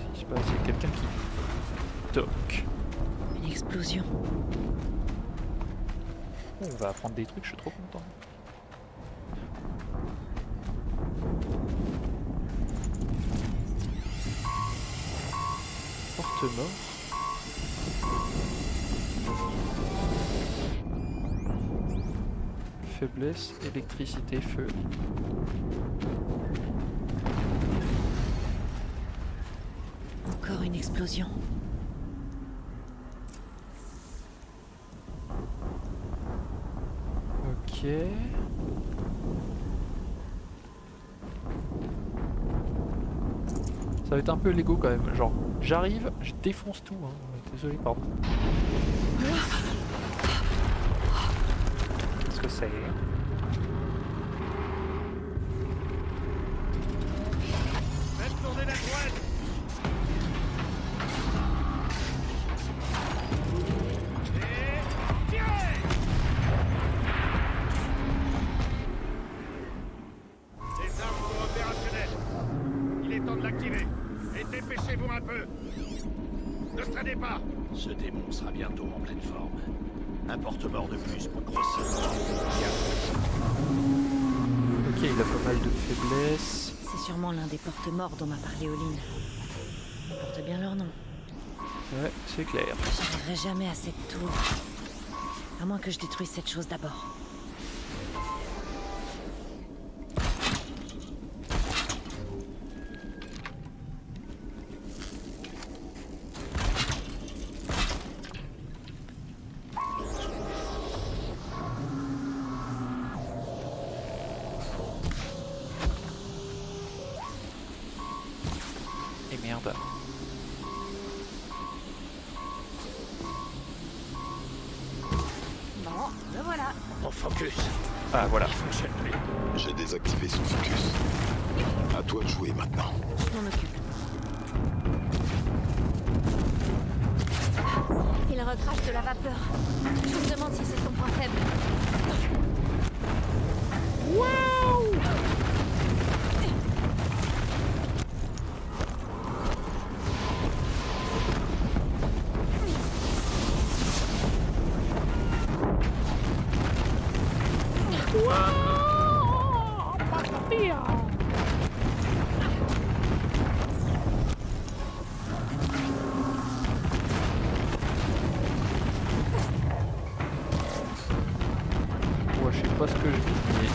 S1: Qu'est-ce qui se passe? Il y a quelqu'un qui toque.
S2: Une explosion.
S1: Oh, on va apprendre des trucs, je suis trop content. Porte-mort. Faiblesse, électricité, feu.
S2: Encore une explosion.
S1: Ok. Ça va être un peu Lego quand même. Genre, j'arrive, je défonce tout. Hein. Désolé, pardon. Qu'est-ce que c'est?
S6: Faites tourner la droite. Et tirez. Les armes sont opérationnelles. Il est temps de l'activer. Et dépêchez-vous un peu. Ne traînez pas.
S9: Ce démon sera bientôt en pleine forme. Un porte-mort de plus pour grossir.
S1: Ok, il a pas mal de faiblesses.
S2: C'est sûrement l'un des porte-morts dont m'a parlé Olin. Ils portent bien leur nom.
S1: Ouais, c'est clair.
S2: J'arriverai jamais à cette tour. À moins que je détruise cette chose d'abord.
S1: Et merde.
S2: Bon, le voilà.
S9: En focus.
S1: Ah voilà.
S9: Il fonctionne plus.
S3: J'ai désactivé son focus. À toi de jouer maintenant.
S2: Je m'en occupe.
S7: Il recrache de la vapeur. Je me demande si c'est son point faible.
S1: Ouais, je sais pas ce que je vis, mais...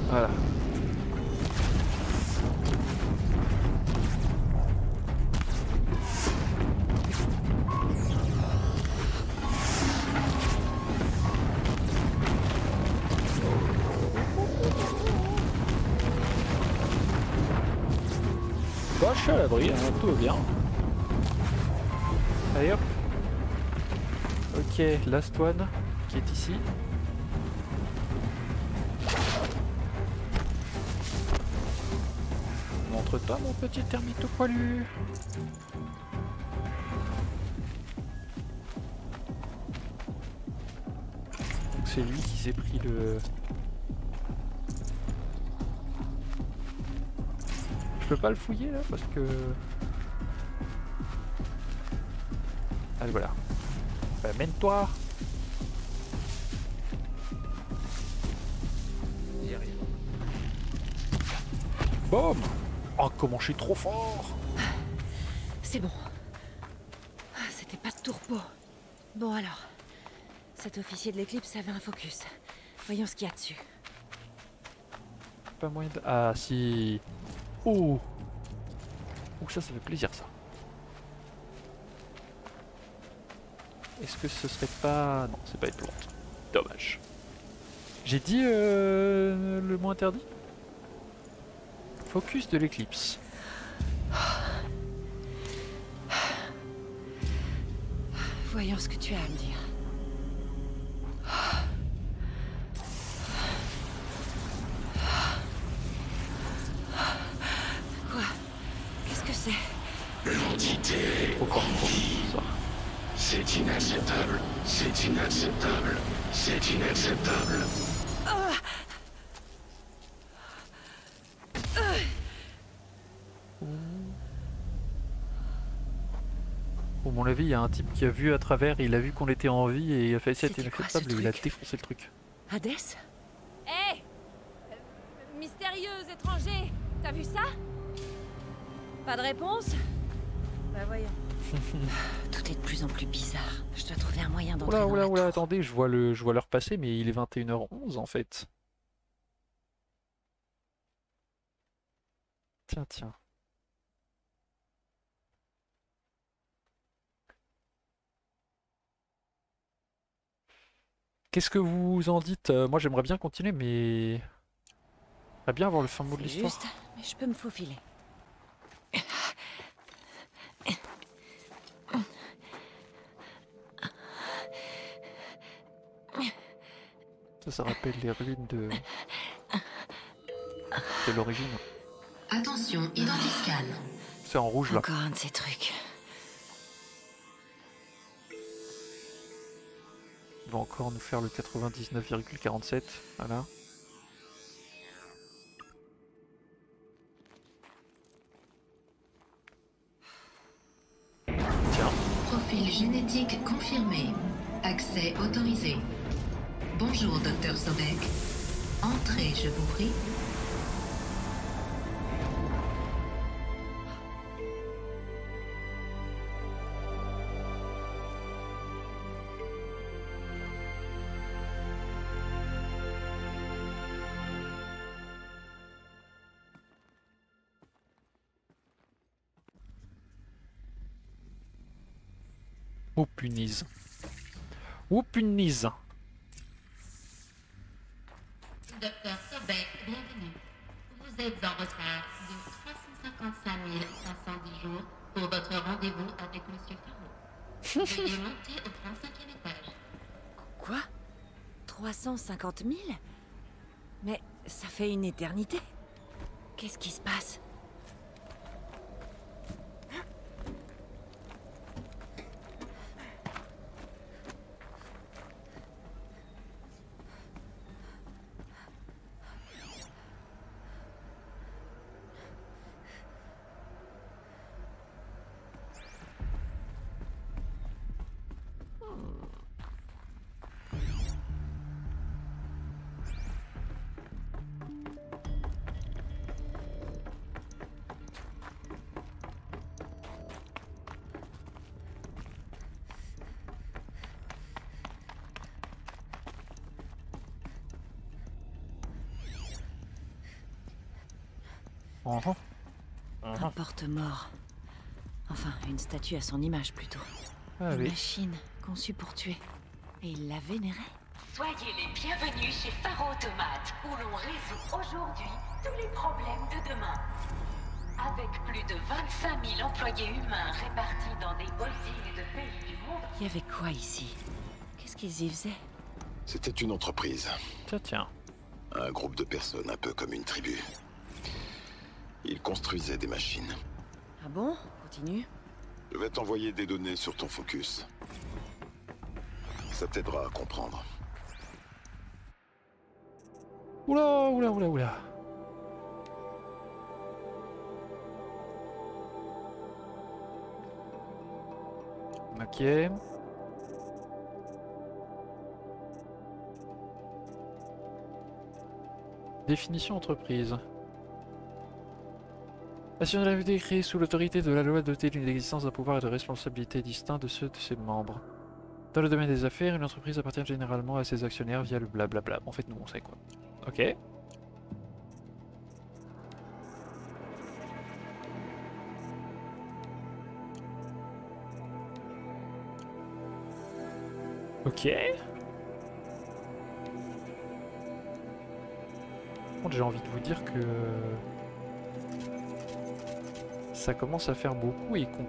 S1: Voilà. Bah, je suis à l'abri, hein, tout va bien. Allez hop. Ok, last one qui est ici. Montre-toi mon petit termite tout poilu. Donc c'est lui qui s'est pris le... Je peux pas le fouiller là parce que... Allez voilà. Bah, mène-toi. Boum. Oh comment je suis trop fort.
S2: C'est bon. C'était pas de tourpeau. Bon alors. Cet officier de l'éclipse avait un focus. Voyons ce qu'il y a dessus.
S1: Pas moyen de... Ah si. Oh. Oh ça fait plaisir ça. Est-ce que ce serait pas... Non, c'est pas une plante. Dommage. J'ai dit le mot interdit? Focus de l'éclipse.
S2: Voyons ce que tu as à me dire. Quoi? Qu'est-ce que c'est?
S10: L'entité en vie. C'est inacceptable. C'est inacceptable. C'est inacceptable.
S1: Pour mon avis, il y a un type qui a vu à travers, il a vu qu'on était en vie et il a fait c'est
S2: C'était quoi,
S1: inacceptable
S2: ce
S1: et il a
S2: truc?
S1: défoncé le truc.
S2: Hades?
S7: Hé Mystérieux étranger, t'as vu ça? Pas de réponse? Bah voyons.
S2: Tout est de plus en plus bizarre. Je dois trouver un moyen d'entrer
S1: Oula,
S2: dans
S1: oula,
S2: la
S1: oula,
S2: tour.
S1: attendez, je vois l'heure passer, mais il est 21h11 en fait. Tiens, tiens. Qu'est-ce que vous en dites? Moi j'aimerais bien continuer, mais... J'aimerais bien avoir le fin mot de
S2: C'est
S1: l'histoire.
S2: juste, mais je peux me faufiler.
S1: Ça rappelle les ruines de l'origine.
S11: Attention, identiscan.
S1: C'est en rouge là.
S2: Encore un de ces trucs.
S1: Il va encore nous faire le 99,47. Voilà. Tiens.
S11: Profil génétique confirmé. Accès autorisé. Bonjour, Dr. Sobek. Entrez, je vous prie.
S1: Oh punaise. Oh punaise.
S11: Dr. Sobek, bienvenue. Vous êtes en retard de 355 510 jours pour votre rendez-vous avec Monsieur Faro. Veuillez monter au 35e étage.
S2: Quoi? 350 000? Mais ça fait une éternité. Qu'est-ce qui se passe? Un porte-mort. Enfin, une statue à son image plutôt.
S1: Ah
S2: Une
S1: oui.
S2: machine conçue pour tuer. Et il la vénérait.
S12: Soyez les bienvenus chez Faro Automate, où l'on résout aujourd'hui tous les problèmes de demain. Avec plus de 25 000 employés humains répartis dans des holdings de pays du monde.
S2: Il y avait quoi ici? Qu'est-ce qu'ils y faisaient?
S3: C'était une entreprise.
S1: Tiens, tiens.
S3: Un groupe de personnes, un peu comme une tribu. Ils construisaient des machines.
S2: Ah bon? Continue.
S3: Je vais t'envoyer des données sur ton focus. Ça t'aidera à comprendre.
S1: Oula, oula, oula, oula. Ok. Définition entreprise. La nationalité est créée sous l'autorité de la loi dotée d'une existence d'un pouvoir et de responsabilités distincts de ceux de ses membres. Dans le domaine des affaires, une entreprise appartient généralement à ses actionnaires via le blablabla. En fait, nous, on sait quoi. Ok. Ok. Bon, j'ai envie de vous dire que ça commence à faire beaucoup et con.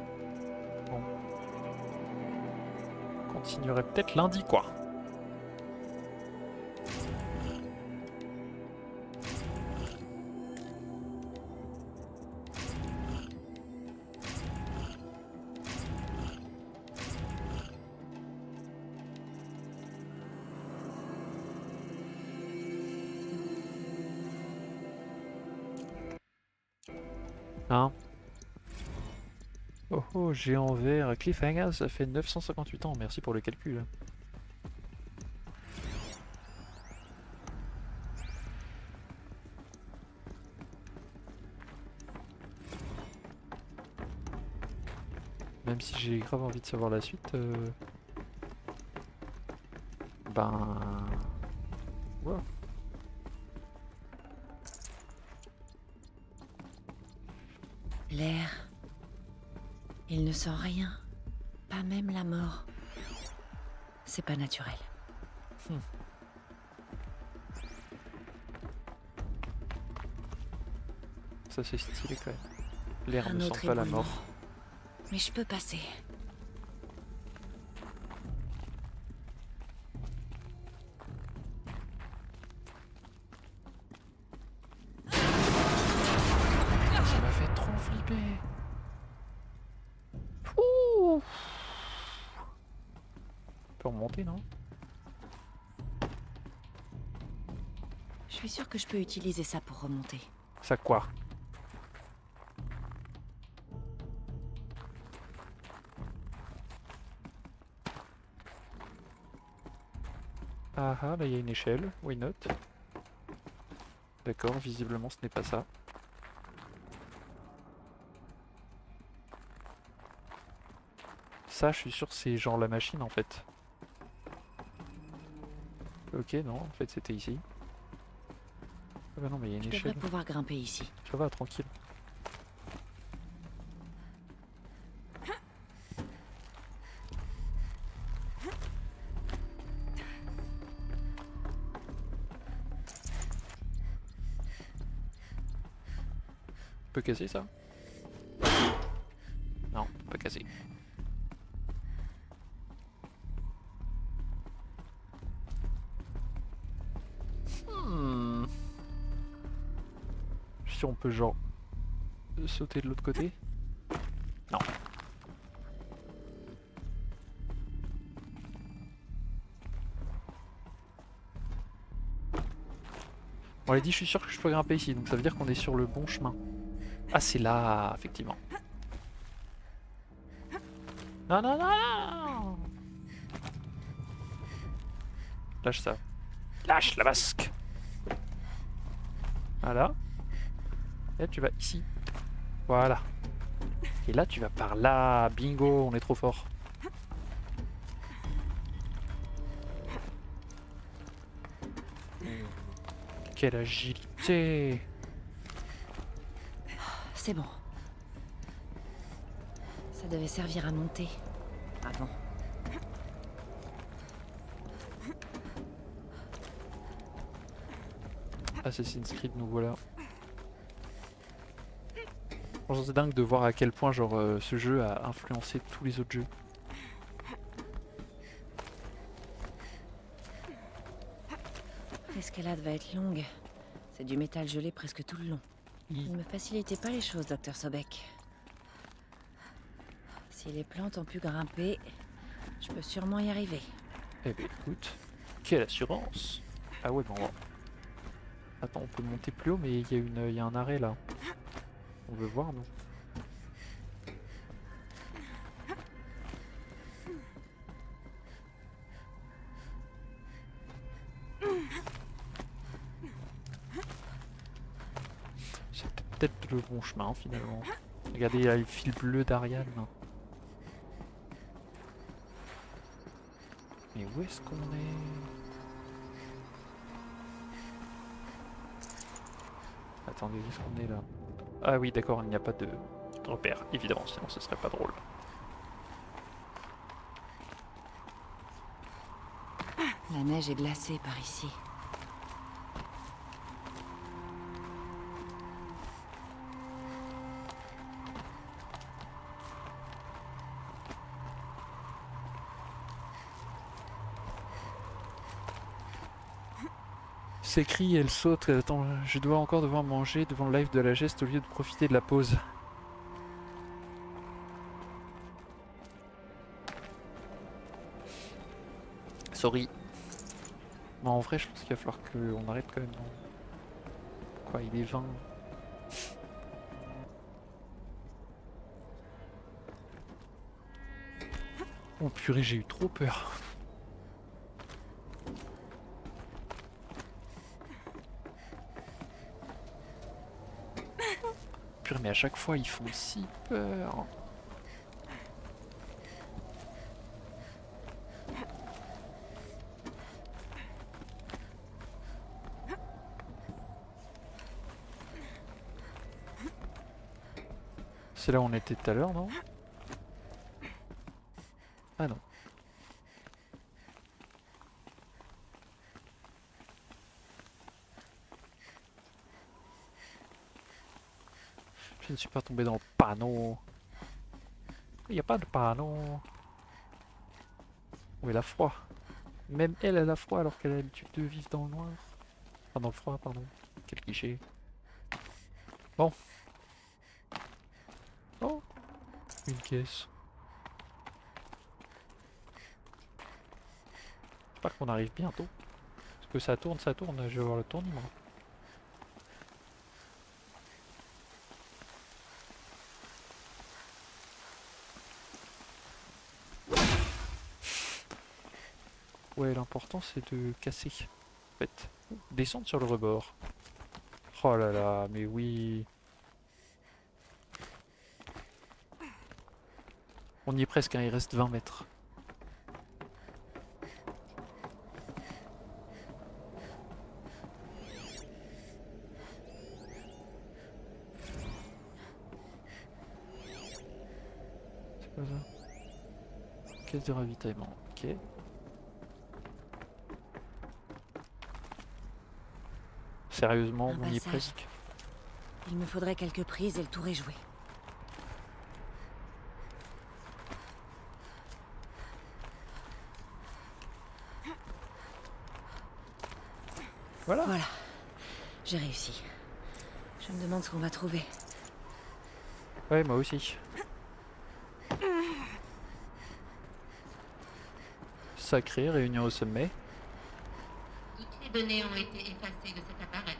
S1: Bon. continuerai peut-être lundi, quoi. Hein? Oh oh, géant vert, cliffhanger, ça fait 958 ans, merci pour le calcul. Même si j'ai grave envie de savoir la suite, ben... Wow.
S2: L'air. Il ne sent rien. Pas même la mort. C'est pas naturel.
S1: Ça c'est stylé quand même. L'air
S2: Un
S1: ne
S2: autre
S1: sent pas la
S2: éboulement.
S1: mort.
S2: Mais je peux passer.
S1: Ça m'a fait trop flipper. Ouh. On peut remonter, non?
S2: Je suis sûre que je peux utiliser ça pour remonter.
S1: Ça quoi? Ah ah, là il y a une échelle, why not? D'accord, visiblement ce n'est pas ça. Ça, je suis sûr que c'est genre la machine en fait. Ok, non, en fait c'était ici. Ah bah non, mais il y a une
S2: Je
S1: échelle.
S2: devrais pouvoir grimper ici.
S1: Ça va, tranquille. Peut casser ça? Non, pas casser. Si on peut genre sauter de l'autre côté? Non. On l'a dit, je suis sûr que je peux grimper ici, donc ça veut dire qu'on est sur le bon chemin. Ah, c'est là, effectivement. Non, non, non, non! Lâche ça. Lâche la masque! Voilà. Et là, tu vas ici. Voilà. Et là, tu vas par là. Bingo, on est trop fort. Quelle agilité!
S2: C'est bon. Ça devait servir à monter. Avant.
S1: Assassin's Creed, nous voilà. Franchement, c'est dingue de voir à quel point genre ce jeu a influencé tous les autres jeux.
S2: L'escalade va être longue. C'est du métal gelé presque tout le long. Ne me facilitez pas les choses, Dr. Sobek. Si les plantes ont pu grimper, je peux sûrement y arriver.
S1: Eh ben écoute, quelle assurance! Ah ouais, bon. Attends, on peut monter plus haut, mais il y a un arrêt là. On veut voir, non? C'est peut-être le bon chemin finalement. Regardez, il y a le fil bleu d'Ariane. Mais où est-ce qu'on est? Attendez, où est-ce qu'on est là? Ah oui, d'accord, il n'y a pas de repère, évidemment, sinon ce serait pas drôle.
S2: La neige est glacée par ici.
S1: s'écrie, elle saute. Attends, je dois encore devoir manger devant le live de la geste au lieu de profiter de la pause. Sorry. Bon, en vrai, je pense qu'il va falloir qu'on arrête quand même. Quoi, il est 20. Oh purée, j'ai eu trop peur. Purée, mais à chaque fois, ils font si peur. C'est là où on était tout à l'heure, non? Ah non. Je ne suis pas tombé dans le panneau. Il n'y a pas de panneau. Oui, elle a froid. Même elle, elle a froid alors qu'elle a l'habitude de vivre dans le noir. Enfin, dans le froid, pardon. Quel cliché. Bon. Oh, une caisse. J'espère qu'on arrive bientôt. Parce que ça tourne, je vais voir le tournement. Ouais, l'important c'est de casser. En fait, descendre sur le rebord. Oh là là, mais oui. On y est presque, hein, il reste 20 mètres. C'est quoi ça? Caisse de ravitaillement, ok. Sérieusement, on y est presque.
S2: Il me faudrait quelques prises et le tour est joué.
S1: Voilà.
S2: Voilà. J'ai réussi. Je me demande ce qu'on va trouver.
S1: Ouais, moi aussi. Sacré, réunion au sommet.
S11: Toutes les données ont été effacées de cet appareil.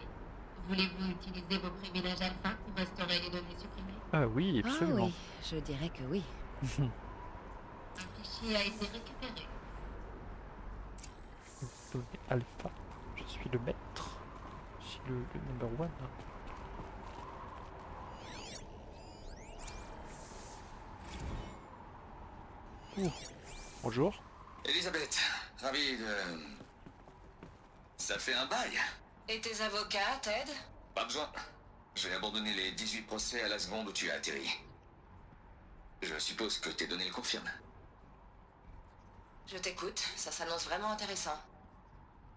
S11: Voulez-vous utiliser vos privilèges alpha pour restaurer les données supprimées?
S1: Ah oui, absolument.
S2: Ah oui, je dirais que oui.
S11: Un fichier a été récupéré.
S1: Données alpha. Je suis le maître. Je suis le number one. Ouh. Bonjour.
S13: Elisabeth, ravi de... Ça fait un bail.
S12: Et tes avocats, Ted?
S13: Pas besoin. J'ai abandonné les 18 procès à la seconde où tu as atterri. Je suppose que tes données le confirment.
S12: Je t'écoute, ça s'annonce vraiment intéressant.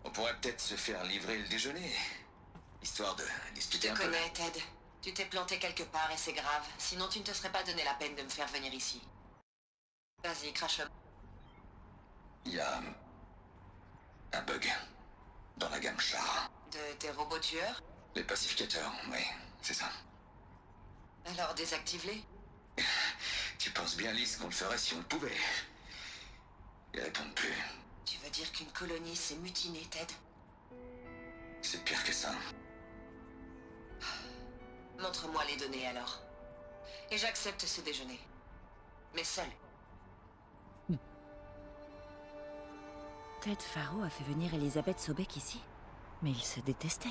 S13: On pourrait peut-être se faire livrer le déjeuner, histoire de discuter un peu.
S12: Je te connais, Ted. Tu t'es planté quelque part et c'est grave. Sinon tu ne te serais pas donné la peine de me faire venir ici. Vas-y, crache-le.
S13: Il y a... un bug dans la gamme char.
S12: De tes robots tueurs?
S13: Les pacificateurs, oui, c'est ça.
S12: Alors désactive-les.
S13: Tu penses bien, Lise, qu'on le ferait si on le pouvait. Ils répondent plus.
S12: Tu veux dire qu'une colonie s'est mutinée, Ted?
S13: C'est pire que ça.
S12: Montre-moi les données alors. Et j'accepte ce déjeuner. Mais seul.
S2: Ted Faro a fait venir Elisabeth Sobek ici. Mais ils se détestaient.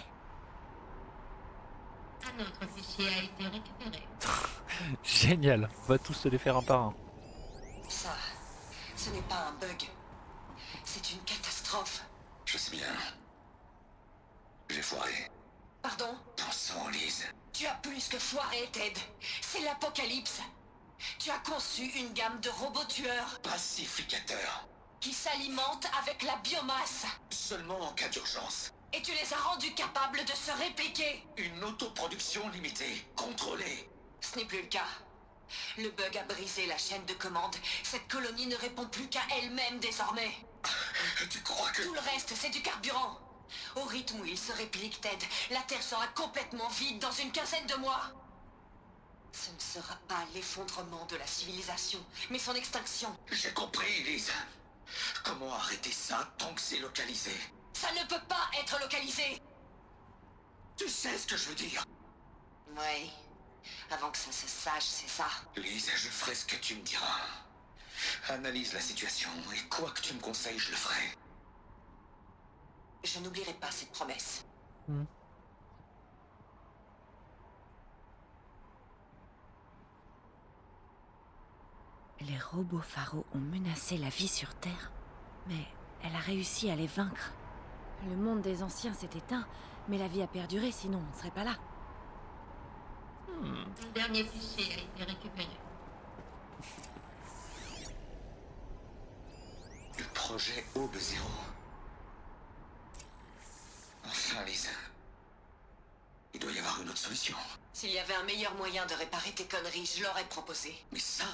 S11: Un autre fichier a été récupéré.
S1: Génial, on va tous se les faire un par un.
S12: Ça, ce n'est pas un bug. C'est une catastrophe.
S13: Je sais bien. J'ai foiré.
S12: Pardon?
S13: Ton sang, Lise.
S12: Tu as plus que foiré, Ted. C'est l'apocalypse. Tu as conçu une gamme de robots tueurs.
S13: Pacificateurs.
S12: Qui s'alimentent avec la biomasse.
S13: Seulement en cas d'urgence.
S12: Et tu les as rendus capables de se répliquer.
S13: Une autoproduction limitée, contrôlée.
S12: Ce n'est plus le cas. Le bug a brisé la chaîne de commande. Cette colonie ne répond plus qu'à elle-même désormais.
S13: Tu crois que...
S12: Tout le reste, c'est du carburant.
S14: Au rythme où il se réplique, Ted, la Terre sera complètement vide dans une quinzaine de mois. Ce ne sera pas l'effondrement de la civilisation, mais son extinction.
S13: J'ai compris, Elise. Comment arrêter ça tant que c'est localisé?
S14: Ça ne peut pas être localisé.
S13: Tu sais ce que je veux dire?
S14: Oui. Avant que ça se sache, c'est ça.
S13: Lise, je ferai ce que tu me diras. Analyse la situation, et quoi que tu me conseilles, je le ferai.
S14: Je n'oublierai pas cette promesse.
S2: Les robots pharaons ont menacé la vie sur Terre, mais elle a réussi à les vaincre. Le monde des anciens s'est éteint, mais la vie a perduré, sinon on ne serait pas là.
S11: Le dernier fichier a été récupéré.
S13: Le projet Aube Zéro. Enfin, Lise. Il doit y avoir une autre solution.
S14: S'il y avait un meilleur moyen de réparer tes conneries, je l'aurais proposé.
S13: Mais ça...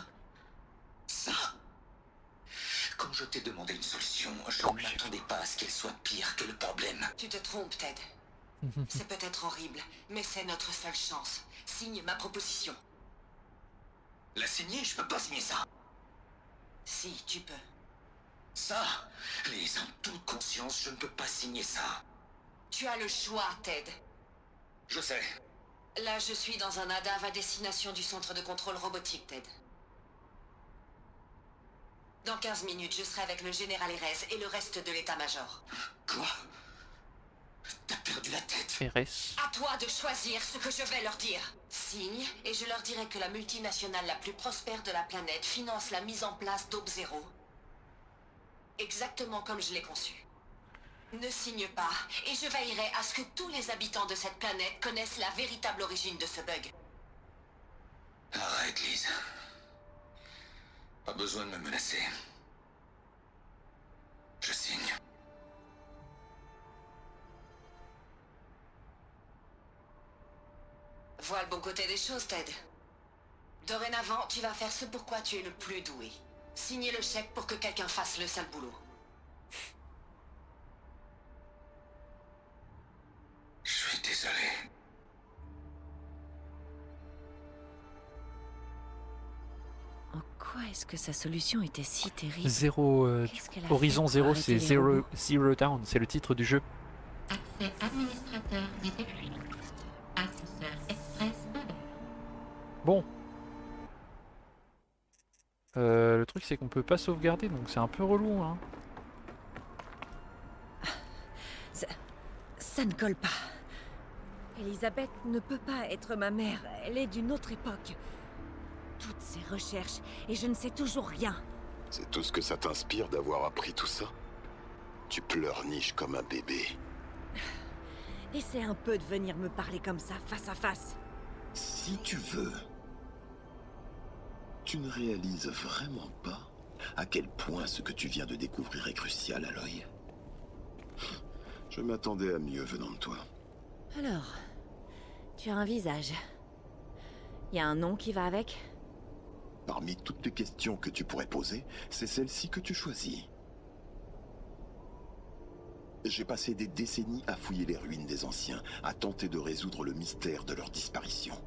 S13: Quand je t'ai demandé une solution, je ne m'attendais pas à ce qu'elle soit pire que le problème.
S14: Tu te trompes, Ted. C'est peut-être horrible, mais c'est notre seule chance. Signe ma proposition.
S13: La signer? Je peux pas signer ça.
S14: Si, tu peux.
S13: Ça, Lise, en toute conscience, je ne peux pas signer ça.
S14: Tu as le choix, Ted.
S13: Je sais.
S14: Là, je suis dans un ADAV à destination du centre de contrôle robotique, Ted. Dans 15 minutes, je serai avec le général Erez et le reste de l'état-major.
S13: Quoi? T'as perdu la tête.
S1: Erez.
S14: À toi de choisir ce que je vais leur dire. Signe, et je leur dirai que la multinationale la plus prospère de la planète finance la mise en place d'Aube Zéro. Exactement comme je l'ai conçu. Ne signe pas, et je veillerai à ce que tous les habitants de cette planète connaissent la véritable origine de ce bug.
S13: Arrête, Lise. Pas besoin de me menacer. Je signe.
S14: Vois le bon côté des choses, Ted. Dorénavant, tu vas faire ce pour quoi tu es le plus doué. Signer le chèque pour que quelqu'un fasse le sale boulot.
S13: Je suis désolé.
S2: En quoi est-ce que sa solution était si terrible?
S1: Qu'est-ce qu'elle a Horizon
S2: fait
S1: Zero,
S2: pour
S1: c'est
S2: arrêter les robots
S1: Zero Dawn, c'est le titre du jeu.
S11: Accès administrateur détecté. Ascenseur express ouvert.
S1: Bon. Le truc c'est qu'on peut pas sauvegarder, donc c'est un peu relou, hein.
S2: Ça ne colle pas. Elisabeth ne peut pas être ma mère, elle est d'une autre époque. Toutes ces recherches, et je ne sais toujours rien.
S3: C'est tout ce que ça t'inspire d'avoir appris tout ça? Tu pleurniches comme un bébé.
S2: Essaie un peu de venir me parler comme ça, face à face.
S3: Si tu veux. Tu ne réalises vraiment pas à quel point ce que tu viens de découvrir est crucial, Aloy. Je m'attendais à mieux venant de toi.
S2: Alors, tu as un visage. Y a un nom qui va avec?
S3: Parmi toutes les questions que tu pourrais poser, c'est celle-ci que tu choisis. J'ai passé des décennies à fouiller les ruines des anciens, à tenter de résoudre le mystère de leur disparition.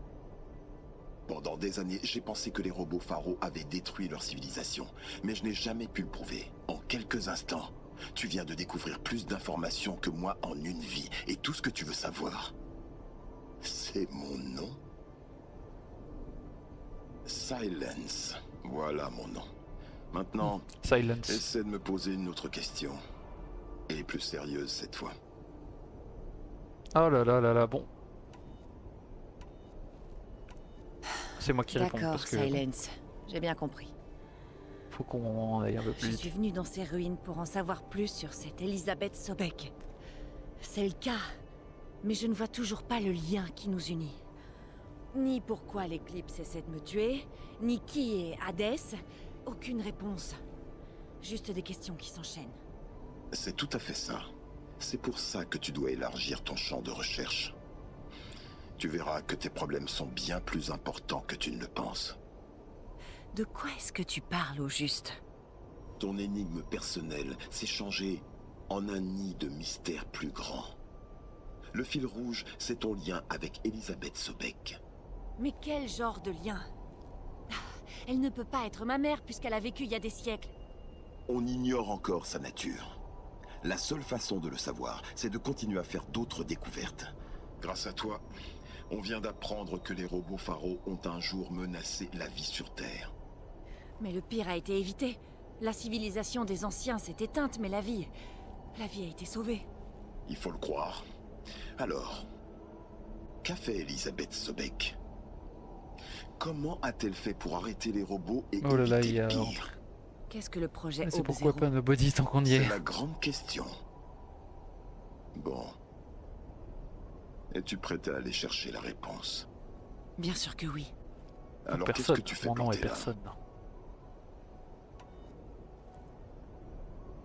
S3: Pendant des années, j'ai pensé que les robots pharaons avaient détruit leur civilisation, mais je n'ai jamais pu le prouver. En quelques instants, tu viens de découvrir plus d'informations que moi en une vie, et tout ce que tu veux savoir, c'est mon nom. Silence. Voilà mon nom. Maintenant,
S1: Silence.
S3: Essaie de me poser une autre question. Et plus sérieuse cette fois.
S1: Oh là là là là, bon. C'est moi qui réponds
S2: D'accord,
S1: parce que
S2: Silence. J'ai bien compris.
S1: faut qu'on aille un peu plus
S2: Je
S1: vite.
S2: suis venue dans ces ruines pour en savoir plus sur cette Elisabeth Sobek. C'est le cas, mais je ne vois toujours pas le lien qui nous unit. Ni pourquoi l'éclipse essaie de me tuer, ni qui est Hadès. Aucune réponse. Juste des questions qui s'enchaînent.
S3: C'est tout à fait ça. C'est pour ça que tu dois élargir ton champ de recherche. Tu verras que tes problèmes sont bien plus importants que tu ne le penses.
S2: De quoi est-ce que tu parles au juste?
S3: Ton énigme personnelle s'est changée en un nid de mystère plus grand. Le fil rouge, c'est ton lien avec Elisabeth Sobek.
S2: Mais quel genre de lien? Elle ne peut pas être ma mère puisqu'elle a vécu il y a des siècles.
S3: On ignore encore sa nature. La seule façon de le savoir, c'est de continuer à faire d'autres découvertes. Grâce à toi, on vient d'apprendre que les robots pharaons ont un jour menacé la vie sur Terre.
S2: Mais le pire a été évité. La civilisation des anciens s'est éteinte, mais la vie a été sauvée.
S3: Il faut le croire. Alors, qu'a fait Elisabeth Sobek? Comment a-t-elle fait pour arrêter les robots et
S1: Oh là là,
S3: éviter
S1: il y a...
S3: le pire?
S2: Qu'est-ce que le projet
S1: C'est
S2: Aube
S1: pourquoi
S2: Zéro?
S1: pas Nobody tant qu'on y est.
S3: C'est la grande question. Bon. Es-tu prête à aller chercher la réponse?
S2: Bien sûr que oui.
S3: Alors qu'est-ce
S1: Personne.
S3: que tu fais
S1: Mon nom est
S3: planter là?
S1: personne.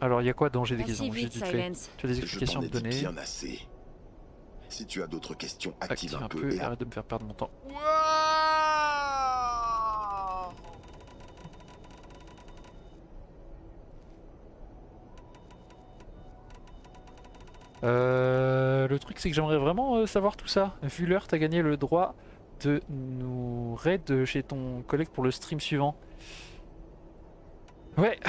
S1: Alors il y a quoi dont j'ai des
S2: Pas si
S1: questions? J'ai
S2: vite,
S1: vite fait.
S2: Silence.
S1: Tu as des
S3: Je
S1: explications
S3: t'en
S1: à
S3: ai
S1: me
S3: dit
S1: donner?
S3: bien assez. Si tu as d'autres questions, active
S1: Active
S3: un peu et
S1: arrête de me faire perdre mon temps. Le truc c'est que j'aimerais vraiment savoir tout ça. Vu l'heure, t'as gagné le droit de nous raid chez ton collègue pour le stream suivant. Ouais.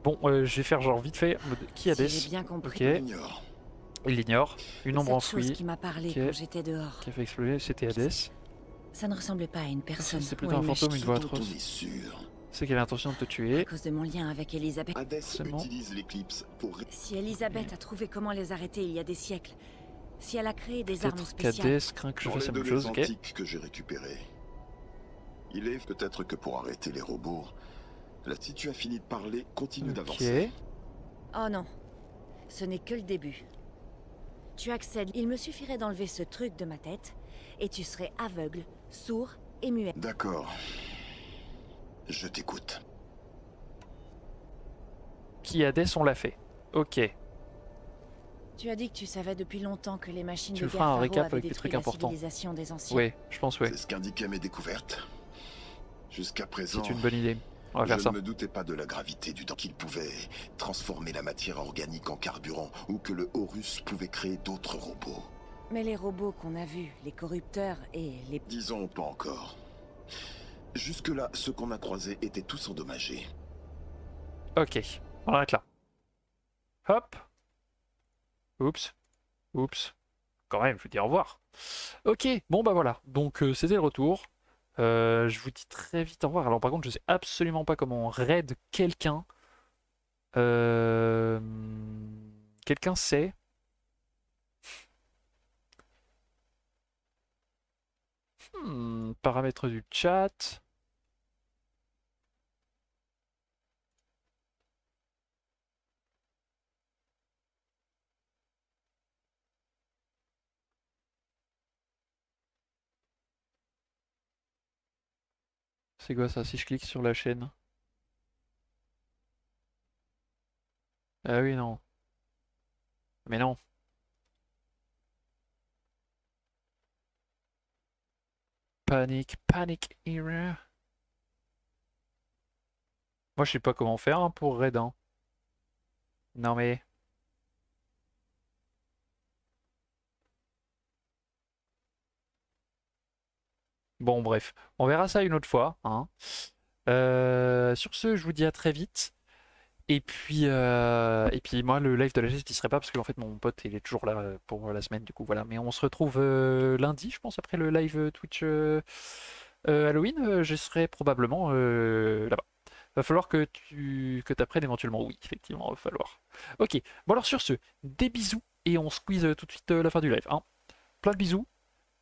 S1: Bon, je vais faire genre vite fait. Qui a
S2: Si
S1: des...
S2: j'ai bien compris.
S1: Ok. Il l'ignore. Une ombre
S2: Cette chose
S1: enfouie.
S2: qui m'a parlé
S1: Ok.
S2: quand j'étais dehors.
S1: Qui a fait exploser, c'était Hades.
S2: Ça ne ressemblait pas à une personne.
S1: C'est
S2: ou
S1: plutôt
S2: à
S1: un
S2: une
S1: fantôme,
S2: machine.
S1: une voix atroce. C'est qu'elle a l'intention de te tuer.
S2: À cause de mon lien avec Elisabeth.
S3: Hades
S1: bon.
S3: utilise l'éclipse pour...
S2: Si Elisabeth a trouvé comment les arrêter il y a des siècles, si elle a créé des armes
S1: Peut-être
S2: spéciales...
S1: qu'Hades craint que je
S3: Dans
S1: fasse
S3: les
S1: la même
S3: données
S1: chose, ok.
S3: antiques que j'ai récupérées. Il est peut-être que pour arrêter les robots, là, si tu as fini de parler, continue d'avancer.
S2: Oh non, ce n'est que le début. Tu accèdes, il me suffirait d'enlever ce truc de ma tête, et tu serais aveugle, sourd et muet.
S3: D'accord. Je t'écoute.
S1: Qui Hades, on l'a fait. Ok.
S2: Tu as dit que tu savais depuis longtemps que les machines
S1: Tu
S2: de
S1: me
S2: guerre
S1: feras un
S2: pharaon
S1: récap
S2: avaient
S1: avec des
S2: détruit
S1: trucs
S2: la
S1: importants.
S2: civilisation des anciens.
S1: Ouais, je pense ouais.
S3: C'est ce qu'indiquaient mes découvertes. Jusqu'à présent,
S1: C'est une bonne idée. On va
S3: je
S1: faire ça.
S3: ne me doutais pas de la gravité du temps qu'il pouvait transformer la matière organique en carburant ou que le Horus pouvait créer d'autres robots.
S2: Mais les robots qu'on a vus, les corrupteurs et les...
S3: Disons pas encore. Jusque-là, ceux qu'on a croisés étaient tous endommagés.
S1: Ok, on arrête là. Hop. Oups. Oups. Quand même, je vous dis au revoir. Ok, bon bah voilà. Donc c'était le retour. Je vous dis très vite au revoir. Alors par contre, je sais absolument pas comment on raid quelqu'un. Quelqu'un sait. Paramètres du chat. C'est quoi ça si je clique sur la chaîne? Ah oui, non. Mais non. Panic error. Moi je sais pas comment faire hein, pour raid. Hein. Non mais... Bon bref, on verra ça une autre fois. Hein. Sur ce, je vous dis à très vite. Et puis moi, le live de la geste, il serait pas parce que en fait mon pote il est toujours là pour la semaine. Du coup voilà, mais on se retrouve lundi, je pense, après le live Twitch Halloween. Je serai probablement là-bas. Va falloir que tu apprennes éventuellement. Oui, effectivement, va falloir. Ok. Bon alors sur ce, des bisous et on squeeze tout de suite la fin du live. Hein. Plein de bisous.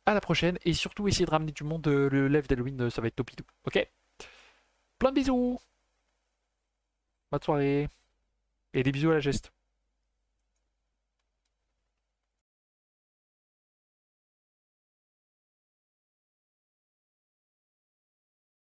S1: À la prochaine et surtout essayez de ramener du monde. Le live d'Halloween, ça va être topidou. Ok. Plein de bisous. Bonne soirée. Et des bisous à la geste.